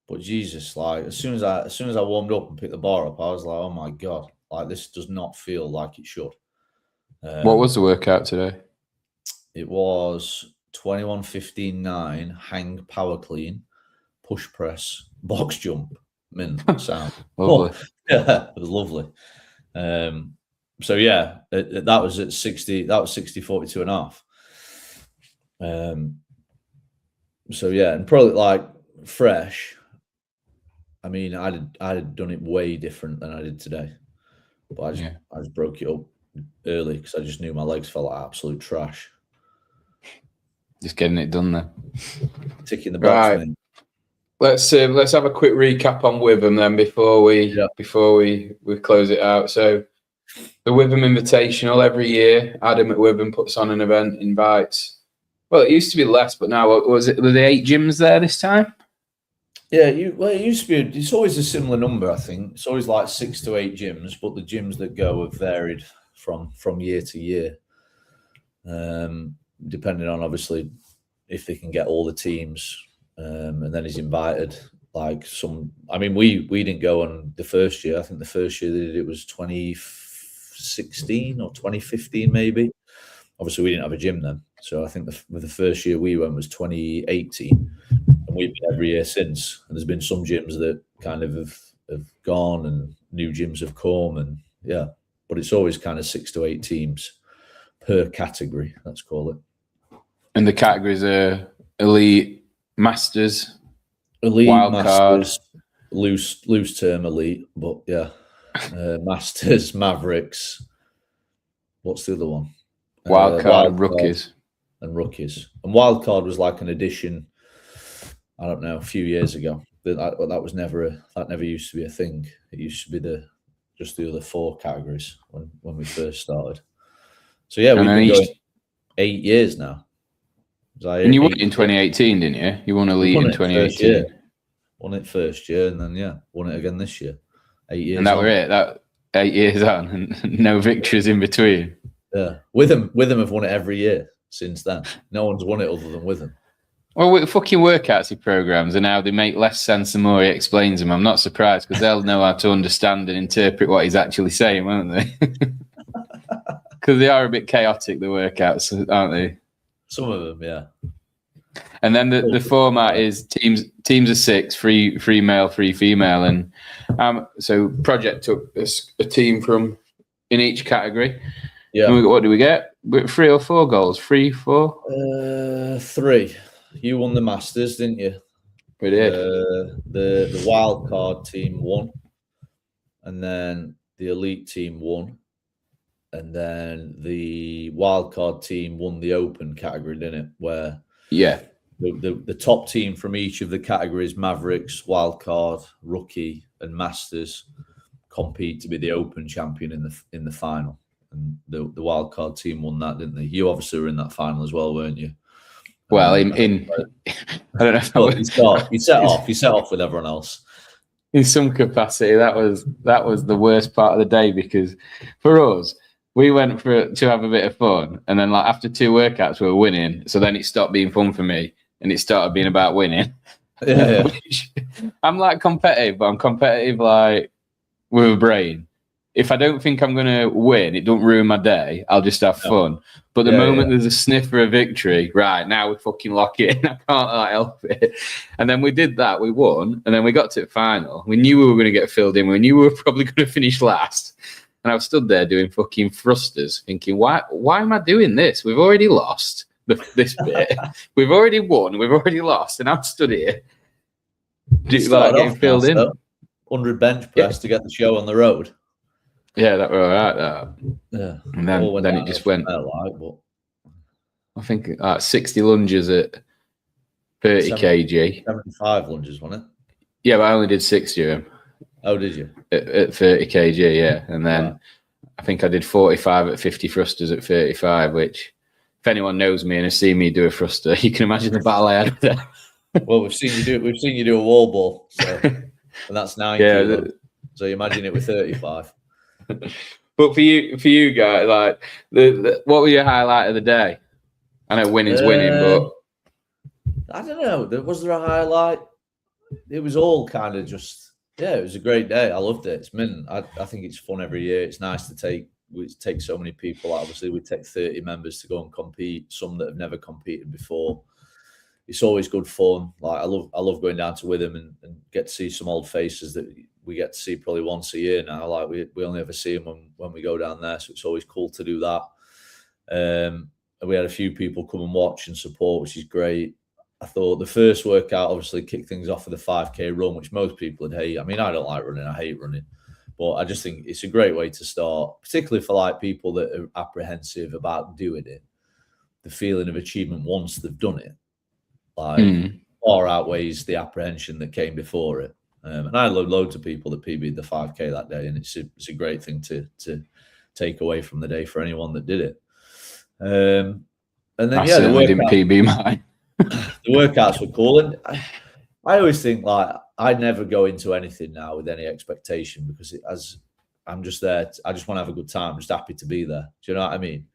but Jesus, like as soon as I warmed up and picked the bar up, I was like, oh my God, like this does not feel like it should. What was the workout today? It was 21:15.9 hang power clean, push press, box jump, sound. Lovely. Yeah, it was lovely. So yeah, that was at 60. That was 60 42.5. So yeah, and probably like fresh. I mean, I had done it way different than I did today, but I just broke it up early because I just knew my legs felt like absolute trash. Just getting it done then. Ticking the box. Right. Let's have a quick recap on Witham then before we close it out. So the Witham Invitational every year, Adam at Witham puts on an event, invites. Well, it used to be less, but now were there 8 gyms there this time? Yeah, it used to be. It's always a similar number, I think. It's always like 6 to 8 gyms, but the gyms that go have varied from year to year, depending on obviously if they can get all the teams, and then he's invited. Like some, I mean, we didn't go on the first year. I think the first year they did it was 2016 or 2015, maybe. Obviously, we didn't have a gym then, so I think the first year we went was 2018, and we've been every year since. And there's been some gyms that kind of have gone, and new gyms have come, and yeah. But it's always kind of 6 to 8 teams per category, let's call it. And the categories are elite, masters, elite, wild masters, card, loose term elite, but yeah, masters, mavericks. What's the other one? Wild card, rookies. And rookies. And wild card was like an addition, I don't know, a few years ago. That was never used to be a thing. It used to be just the other 4 categories when we first started. So yeah, we've been going 8 years now. And you won it in 2018, didn't you? You won elite in 2018. Won it first year, and then won it again this year. 8 years. And that were it. That 8 years on, and no victories in between. Yeah, Witham have won it every year since then. No one's won it other than Witham. Well, with fucking workouts he programs, and now they make less sense the more he explains them. I'm not surprised because they'll know how to understand and interpret what he's actually saying, won't they? Because they are a bit chaotic, the workouts, aren't they? Some of them, yeah. And then the format is teams of 6, 3 male, 3 female, and so Project took a team from in each category. Yeah. And what do we get? 3 or 4 goals? 3, 4? 3. You won the Masters, didn't you? We did. The wild card team won, and then the elite team won. And then the wild card team won the open category, didn't it? Where the top team from each of the categories, Mavericks, wild card, rookie, and Masters, compete to be the open champion in the final. And the wild card team won that, didn't they? You obviously were in that final as well, weren't you? Well, I don't know. You set off with everyone else. In some capacity, that was the worst part of the day because for us. We went to have a bit of fun, and then like after 2 workouts, we were winning. So then it stopped being fun for me, and it started being about winning. Yeah. I'm like competitive, but I'm competitive like with a brain. if I don't think I'm going to win, it don't ruin my day. I'll just have fun. But the moment there's a sniffer of victory, right, now we fucking lock it in. I can't help it. And then we did that. We won. And then we got to the final. We knew we were going to get filled in. We knew we were probably going to finish last. And I was stood there doing fucking thrusters, thinking, why am I doing this? We've already lost this bit. We've already won. We've already lost. And I'm stood here getting filled in. 100 bench press to get the show on the road. Yeah, that were all right. Yeah. And then it just went. I think 60 lunges at 30 kg. 75 lunges, wasn't it? Yeah, but I only did 60 of them. Oh, did you? At 30 kg, yeah. And then I think I did 45 at 50 thrusters at 35, which, if anyone knows me and has seen me do a thruster, you can imagine the battle I had there. Well, we've seen you do a wall ball, and that's 90. Yeah, so you imagine it with 35. But for you guys, like, what was your highlight of the day? I know winning's winning, but I don't know. Was there a highlight? It was all kind of just, it was a great day. I loved it. It's mint. I think it's fun every year. It's nice to take so many people. Obviously, we take 30 members to go and compete. Some that have never competed before. It's always good fun. Like I love going down to Witham and get to see some old faces that we get to see probably once a year now. Like we only ever see them when we go down there, so it's always cool to do that. And we had a few people come and watch and support, which is great. I thought the first workout obviously kicked things off with a 5K run, which most people would hate. I mean, I don't like running. I hate running. But I just think it's a great way to start, particularly for like people that are apprehensive about doing it. The feeling of achievement once they've done it, far outweighs the apprehension that came before it. And I had loads of people that PB'd the 5K that day, and it's a great thing to take away from the day for anyone that did it. And then I certainly didn't PB mine. The workouts were cool, and I always think like I never go into anything now with any expectation because as I'm just there, I just want to have a good time. I'm just happy to be there. Do you know what I mean?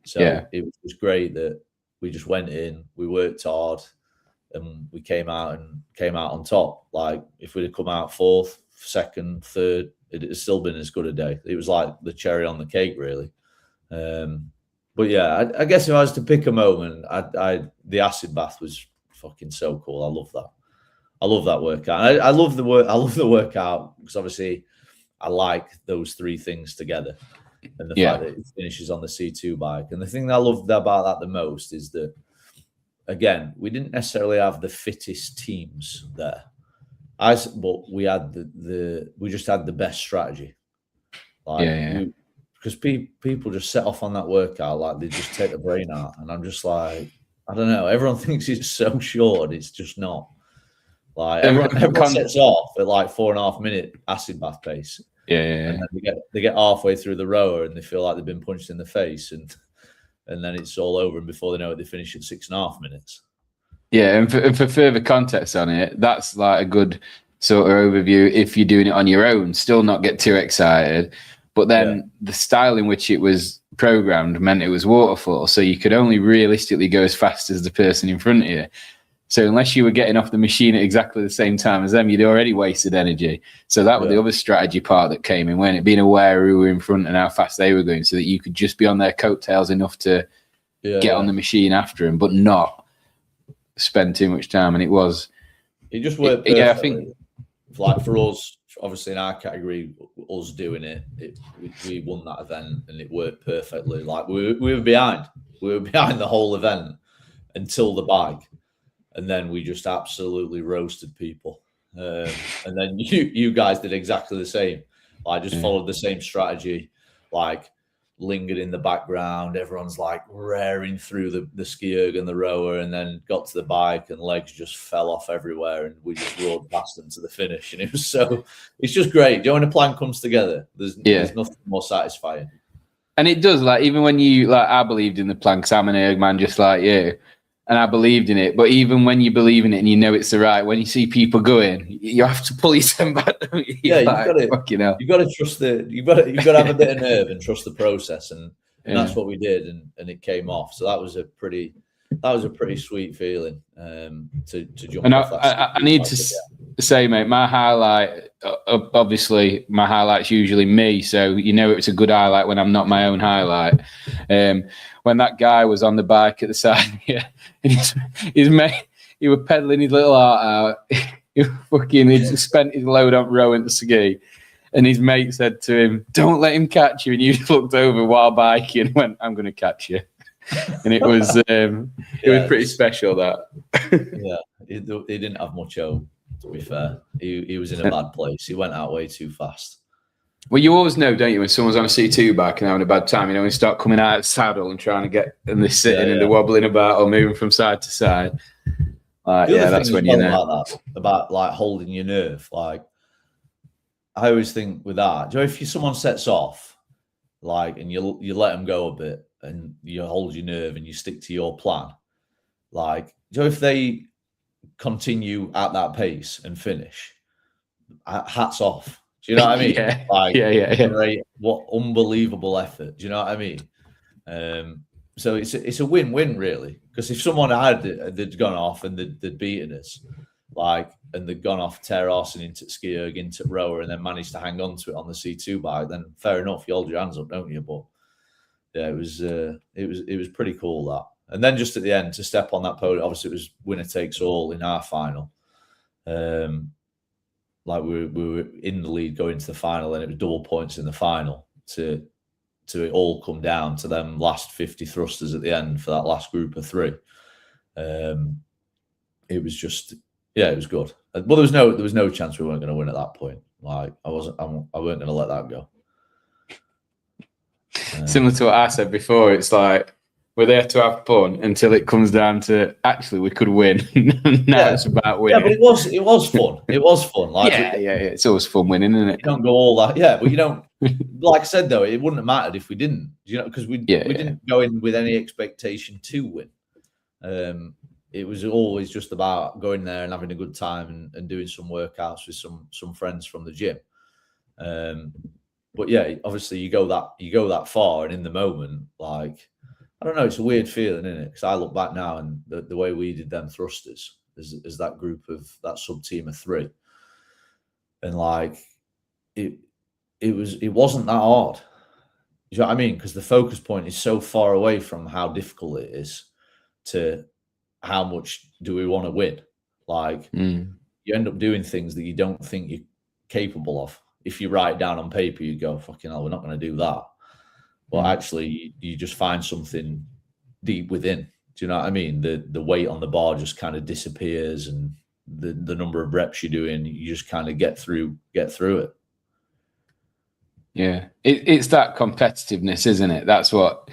So it was great that we just went in, we worked hard, and we came out on top. Like if we'd have come out fourth, second, third, it'd still been as good a day. It was like the cherry on the cake, really. But yeah, I guess if I was to pick a moment, the acid bath was fucking so cool. I love that. I love that workout. I love the workout because obviously I like those three things together, and the fact that it finishes on the C2 bike. And the thing that I loved about that the most is that, again, we didn't necessarily have the fittest teams there, but we had we just had the best strategy. Because people just set off on that workout like they just take the brain out, and I'm just like, I don't know. Everyone thinks it's so short, it's just not. Like everyone sets off at like 4.5 minute acid bath pace. And then they get halfway through the rower and they feel like they've been punched in the face, and then it's all over, and before they know it, they finish at 6.5 minutes. Yeah, and for further context on it, that's like a good sort of overview. If you're doing it on your own, still not get too excited. But then the style in which it was programmed meant it was waterfall, so you could only realistically go as fast as the person in front of you. So unless you were getting off the machine at exactly the same time as them, you'd already wasted energy. So that was the other strategy part that came in, when it being aware who were in front and how fast they were going, so that you could just be on their coattails enough to get on the machine after them, but not spend too much time. And it just worked perfectly. I think like for us, obviously in our category, us doing it, we won that event and it worked perfectly. Like we were behind the whole event until the bike, and then we just absolutely roasted people. And then you guys did exactly the same. I just followed the same strategy, like lingered in the background. Everyone's like raring through the ski erg and the rower, and then got to the bike and legs just fell off everywhere, and we just roared past them to the finish. And it's just great. Do you know when a plan comes together? There's nothing more satisfying. And it does, like, even when you, like, I believed in the plan because I'm an erg man just like you, and I believed in it. But even when you believe in it and you know it's the right, when you see people going, you have to pull yourself back. You've got to trust you've got to have a bit of nerve and trust the process, and that's what we did, and it came off. So that was a pretty sweet feeling to jump and off that. I need to say, mate, my highlight, obviously, my highlight's usually me, so you know it's a good highlight when I'm not my own highlight. When that guy was on the bike at the side here, and his mate, he was peddling his little heart out. He'd spent his load on rowing the ski, and his mate said to him, "Don't let him catch you." And you just looked over while biking and went, "I'm going to catch you." And it was was pretty special, that. He didn't have much hope, to be fair. He was in a bad place. He went out way too fast. Well, you always know, don't you, when someone's on a C2 bike and having a bad time, you know, when you start coming out of the saddle and trying to get, and they're sitting and they're wobbling about or moving from side to side. That's when you know. Like that, about like holding your nerve. Like, I always think with that, if someone sets off, like, and you let them go a bit and you hold your nerve and you stick to your plan, like, if they continue at that pace and finish, hats off. Do you know what I mean? What unbelievable effort. Do you know what I mean? So it's a win-win, really, because if someone they'd gone off and they'd beaten us, like, and they'd gone off tear arse and into ski erg, into rower, and then managed to hang on to it on the C2 bike, then fair enough, you hold your hands up, don't you? But yeah, it was pretty cool, that. And then just at the end, to step on that podium, obviously it was winner takes all in our final. Like we were in the lead going to the final, and it was double points in the final to it all come down to them last 50 thrusters at the end for that last group of 3. It was just, it was good. But there was no chance we weren't going to win at that point. Like, I weren't going to let that go. Similar to what I said before, it's like, we're there to have fun until it comes down to, actually, we could win. Now it's about winning. Yeah, but it was fun. It was fun. Like, it's always fun winning, isn't it? You don't go all that. Yeah, but you don't. Like I said, though, it wouldn't have mattered if we didn't. Because we didn't go in with any expectation to win. It was always just about going there and having a good time and doing some workouts with some friends from the gym. But yeah, obviously you go that far, and in the moment, like, I don't know, it's a weird feeling, isn't it? Because I look back now and the way we did them thrusters as that group of that sub team of 3, and like it wasn't that hard. You know what I mean? Because the focus point is so far away from how difficult it is to how much do we want to win. Like, you end up doing things that you don't think you're capable of. If you write it down on paper, you go, fucking hell, we're not going to do that. Well, actually, you just find something deep within. Do you know what I mean? The weight on the bar just kind of disappears, and the number of reps you're doing, you just kind of get through it. Yeah, it's that competitiveness, isn't it? That's what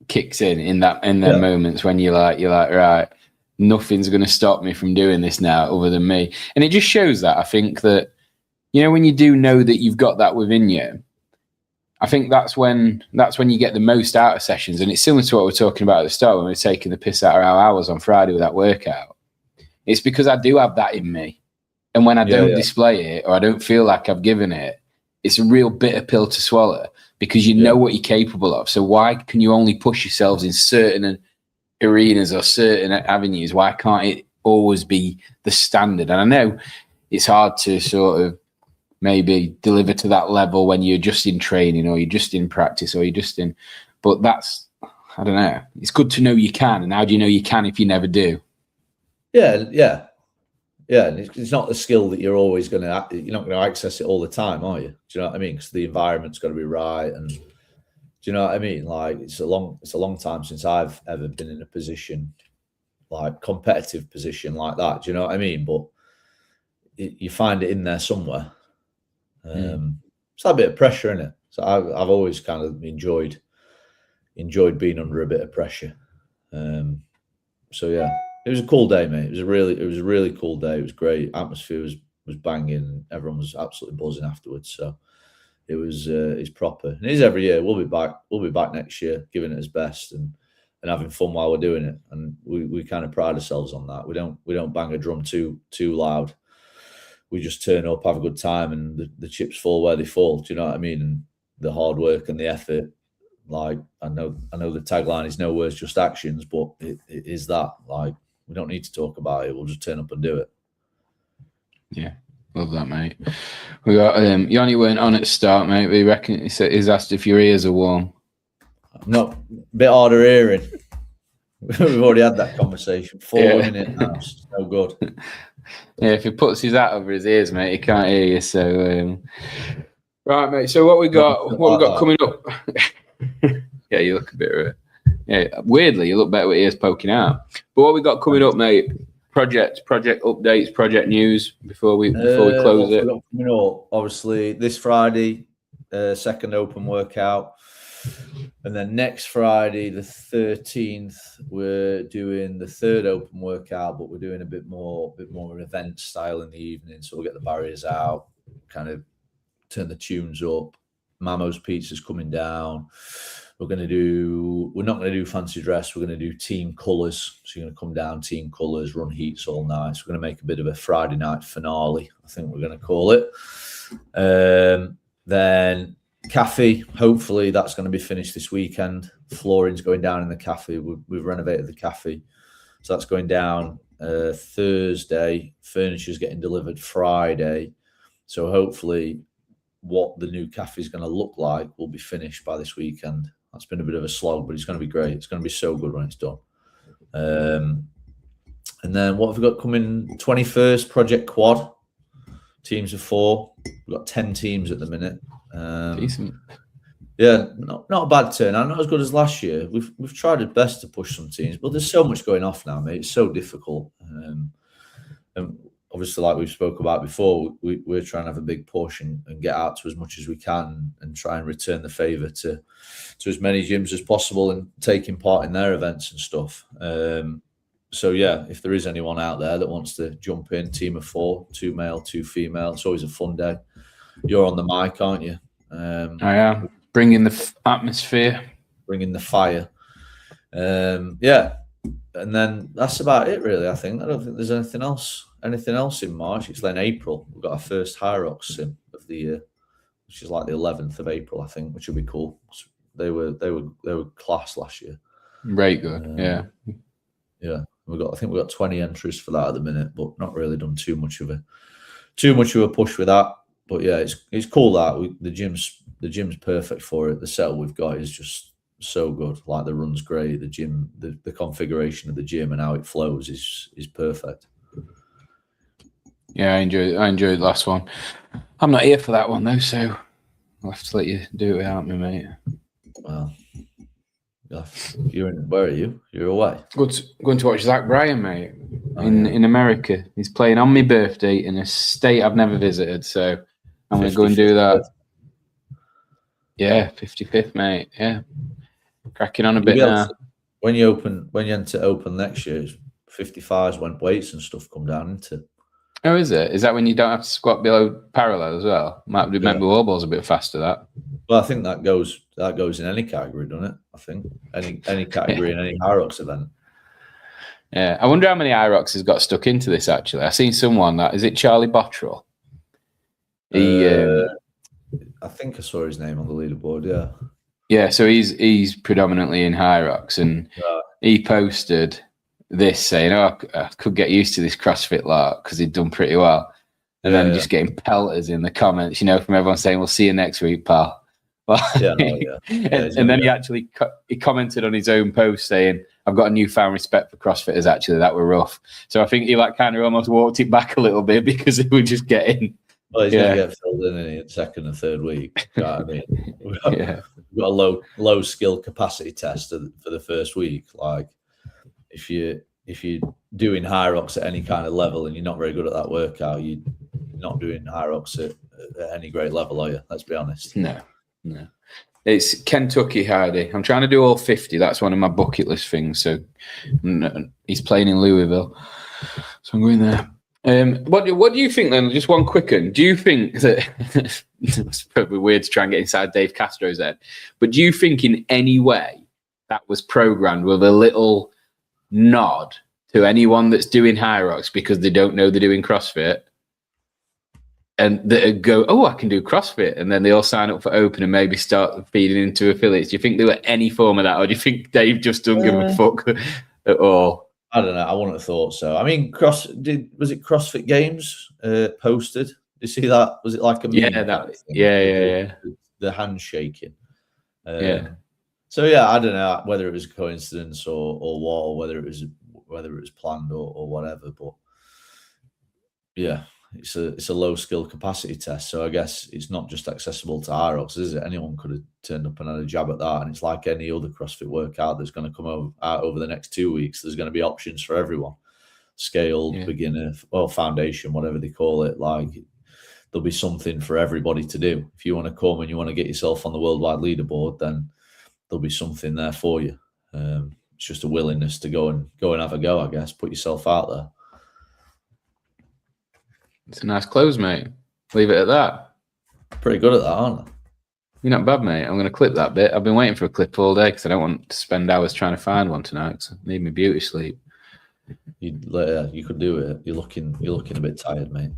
kicks in them moments when you're like, right, nothing's going to stop me from doing this now other than me. And it just shows that, I think, that, when you do know that you've got that within you, I think that's when you get the most out of sessions. And it's similar to what we were talking about at the start when we were taking the piss out of our hours on Friday with that workout. It's because I do have that in me. And when I don't display it, or I don't feel like I've given it, it's a real bitter pill to swallow, because you know what you're capable of. So why can you only push yourselves in certain arenas or certain avenues? Why can't it always be the standard? And I know it's hard to sort of maybe deliver to that level when you're just in training, or you're just in practice, or you're just in, but that's, I don't know. It's good to know you can. And how do you know you can if you never do? Yeah. It's not the skill that you're always you're not going to access it all the time, are you? Do you know what I mean? Because the environment's got to be right. And do you know what I mean? Like, it's a long time since I've ever been in a position, like competitive position like that. Do you know what I mean? But you find it in there somewhere. It's that bit of pressure, isn't it? So I've always kind of enjoyed being under a bit of pressure. So yeah, it was a cool day, mate. It was a really cool day. It was great. Atmosphere was banging. Everyone was absolutely buzzing afterwards. So it's proper. And it is every year. We'll be back next year, giving it its best and having fun while we're doing it. And we kind of pride ourselves on that. We don't bang a drum too loud. We just turn up, have a good time, and the chips fall where they fall. Do you know what I mean? And the hard work and the effort. Like, I know the tagline is no words, just actions, but it is that. Like, we don't need to talk about it. We'll just turn up and do it. Yeah, love that, mate. We got Yanni weren't on at the start, mate. We reckon he's asked if your ears are warm. Not a bit harder hearing. We've already had that conversation. 4 women in the house. No good. Yeah, if he puts his hat over his ears, mate, he can't hear you. So, right, mate. So what we got? What we got coming up? Yeah, you look a bit. Yeah, weirdly, you look better with ears poking out. But what we got coming up, mate? Project updates, project news before we close it. Coming up, obviously, this Friday, second open workout. And then next Friday, the 13th, we're doing the third open workout, but we're doing a bit more event style in the evening. So we'll get the barriers out, kind of turn the tunes up. Mamo's Pizza's coming down. We're not going to do fancy dress. We're going to do team colours. So you're going to come down, team colours, run heats all night. So we're going to make a bit of a Friday night finale, I think we're going to call it. Then cafe, hopefully that's going to be finished this weekend. Flooring's going down in the cafe. We've renovated the cafe. So that's going down Thursday. Furniture's getting delivered Friday. So hopefully what the new cafe is going to look like will be finished by this weekend. That's been a bit of a slog, but it's going to be great. It's going to be so good when it's done. And then what have we got coming? 21st, Project Quad. Teams of 4. We've got 10 teams at the minute. Decent. Yeah, not a bad turnout. Not as good as last year. We've tried our best to push some teams, but there's so much going off now, mate. It's so difficult. And obviously, like we've spoke about before, we're trying to have a big push and get out to as much as we can and try and return the favour to as many gyms as possible and taking part in their events and stuff. So yeah, if there is anyone out there that wants to jump in, team of 4, 2 male, 2 female, it's always a fun day. You're on the mic, aren't you? I am. Bringing the atmosphere. Bringing the fire. Yeah. And then that's about it, really, I think. I don't think there's anything else in March. It's then April. We've got our first High Rocks sim of the year, which is like the 11th of April, I think, which will be cool. They were class last year. Right, good. Yeah. Yeah. I think we've got 20 entries for that at the minute, but not really done too much of a push with that. But yeah, it's cool that the gym's perfect for it. The setup we've got is just so good. Like the run's great. The gym, the configuration of the gym and how it flows is perfect. Yeah, I enjoyed the last one. I'm not here for that one though, so I'll have to let you do it without me, mate. Well, where are you? You're away. Going to watch Zach Bryan, mate, in America. He's playing on my birthday in a state I've never visited, so I'm going to go and do that. Yeah, 55th, mate. Yeah, cracking on a bit now. When you enter open next year, 55s when weights and stuff come down into. Oh, is it? Is that when you don't have to squat below parallel as well? Might be maybe wall balls a bit faster. That. Well, I think that goes in any category, doesn't it? I think any category in any High Rocks event. Yeah, I wonder how many High Rocks has got stuck into this. Actually, I've seen someone is it Charlie Bottrell? I think I saw his name on the leaderboard. Yeah. Yeah, so he's predominantly in High Rocks, and he posted this saying, "Oh, I could get used to this CrossFit lot because he'd done pretty well," and then just getting pelters in the comments, from everyone saying, "We'll see you next week, pal." And then he commented on his own post saying, "I've got a newfound respect for CrossFitters. Actually, that were rough." So I think he kind of almost walked it back a little bit because they were just getting. Well, he's going to get filled in second and third week. You know what I mean? We've got a low skill capacity test for the first week. Like, if you're doing High Rocks at any kind of level and you're not very good at that workout, you're not doing High Rocks at any great level, are you? Let's be honest. No. It's Kentucky, Hardy. I'm trying to do all 50. That's one of my bucket list things. So he's playing in Louisville, so I'm going there. What do you think then? Just one quick one. Do you think that it's probably weird to try and get inside Dave Castro's head, but do you think in any way that was programmed with a little nod to anyone that's doing High Rocks because they don't know they're doing CrossFit, and they go, "Oh, I can do CrossFit," and then they all sign up for Open and maybe start feeding into affiliates? Do you think there were any form of that, or do you think Dave just doesn't give a fuck at all? I don't know. I wouldn't have thought so. I mean, was it CrossFit Games posted? Did you see that? Was it like a meme? Yeah. The handshaking. Yeah. So yeah, I don't know whether it was a coincidence or what, or whether it was planned or whatever. But yeah, it's a low skill capacity test. So I guess it's not just accessible to IROX, is it? Anyone could have turned up and had a jab at that. And it's like any other CrossFit workout that's going to come out over the next 2 weeks. There's going to be options for everyone. Scaled, beginner, or foundation, whatever they call it. Like, there'll be something for everybody to do. If you want to come and you want to get yourself on the worldwide leaderboard, then there'll be something there for you. It's just a willingness to go and have a go, I guess. Put yourself out there. It's a nice close, mate. Leave it at that. Pretty good at that, aren't they? You're not bad, mate. I'm going to clip that bit. I've been waiting for a clip all day because I don't want to spend hours trying to find one tonight because I need my beauty sleep. You could do it. You're looking a bit tired, mate.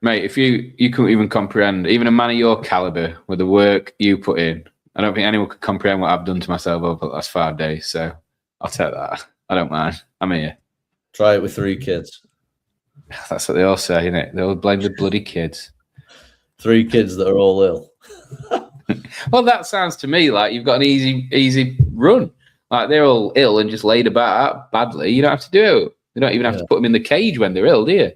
Mate, if you couldn't even comprehend, even a man of your caliber with the work you put in, I don't think anyone could comprehend what I've done to myself over the last 5 days. So I'll take that. I don't mind. I'm here. Try it with 3 kids. That's what they all say, innit? They all blame the bloody kids. 3 kids that are all ill. Well, that sounds to me like you've got an easy run. Like they're all ill and just laid about badly. You don't have to do it. You don't even have to put them in the cage when they're ill, do you?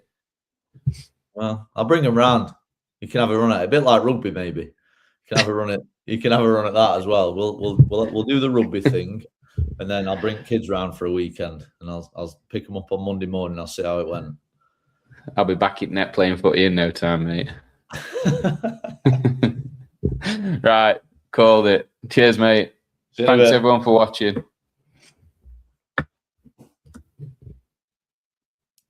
Well, I'll bring them round. You can have a run at it. A bit like rugby, maybe. You can have a run at that as well. We'll do the rugby thing, and then I'll bring kids round for a weekend, and I'll pick them up on Monday morning. I'll see how it went. I'll be back in net playing footy in no time, mate. Right, called it. Cheers, mate. Thanks everyone for watching.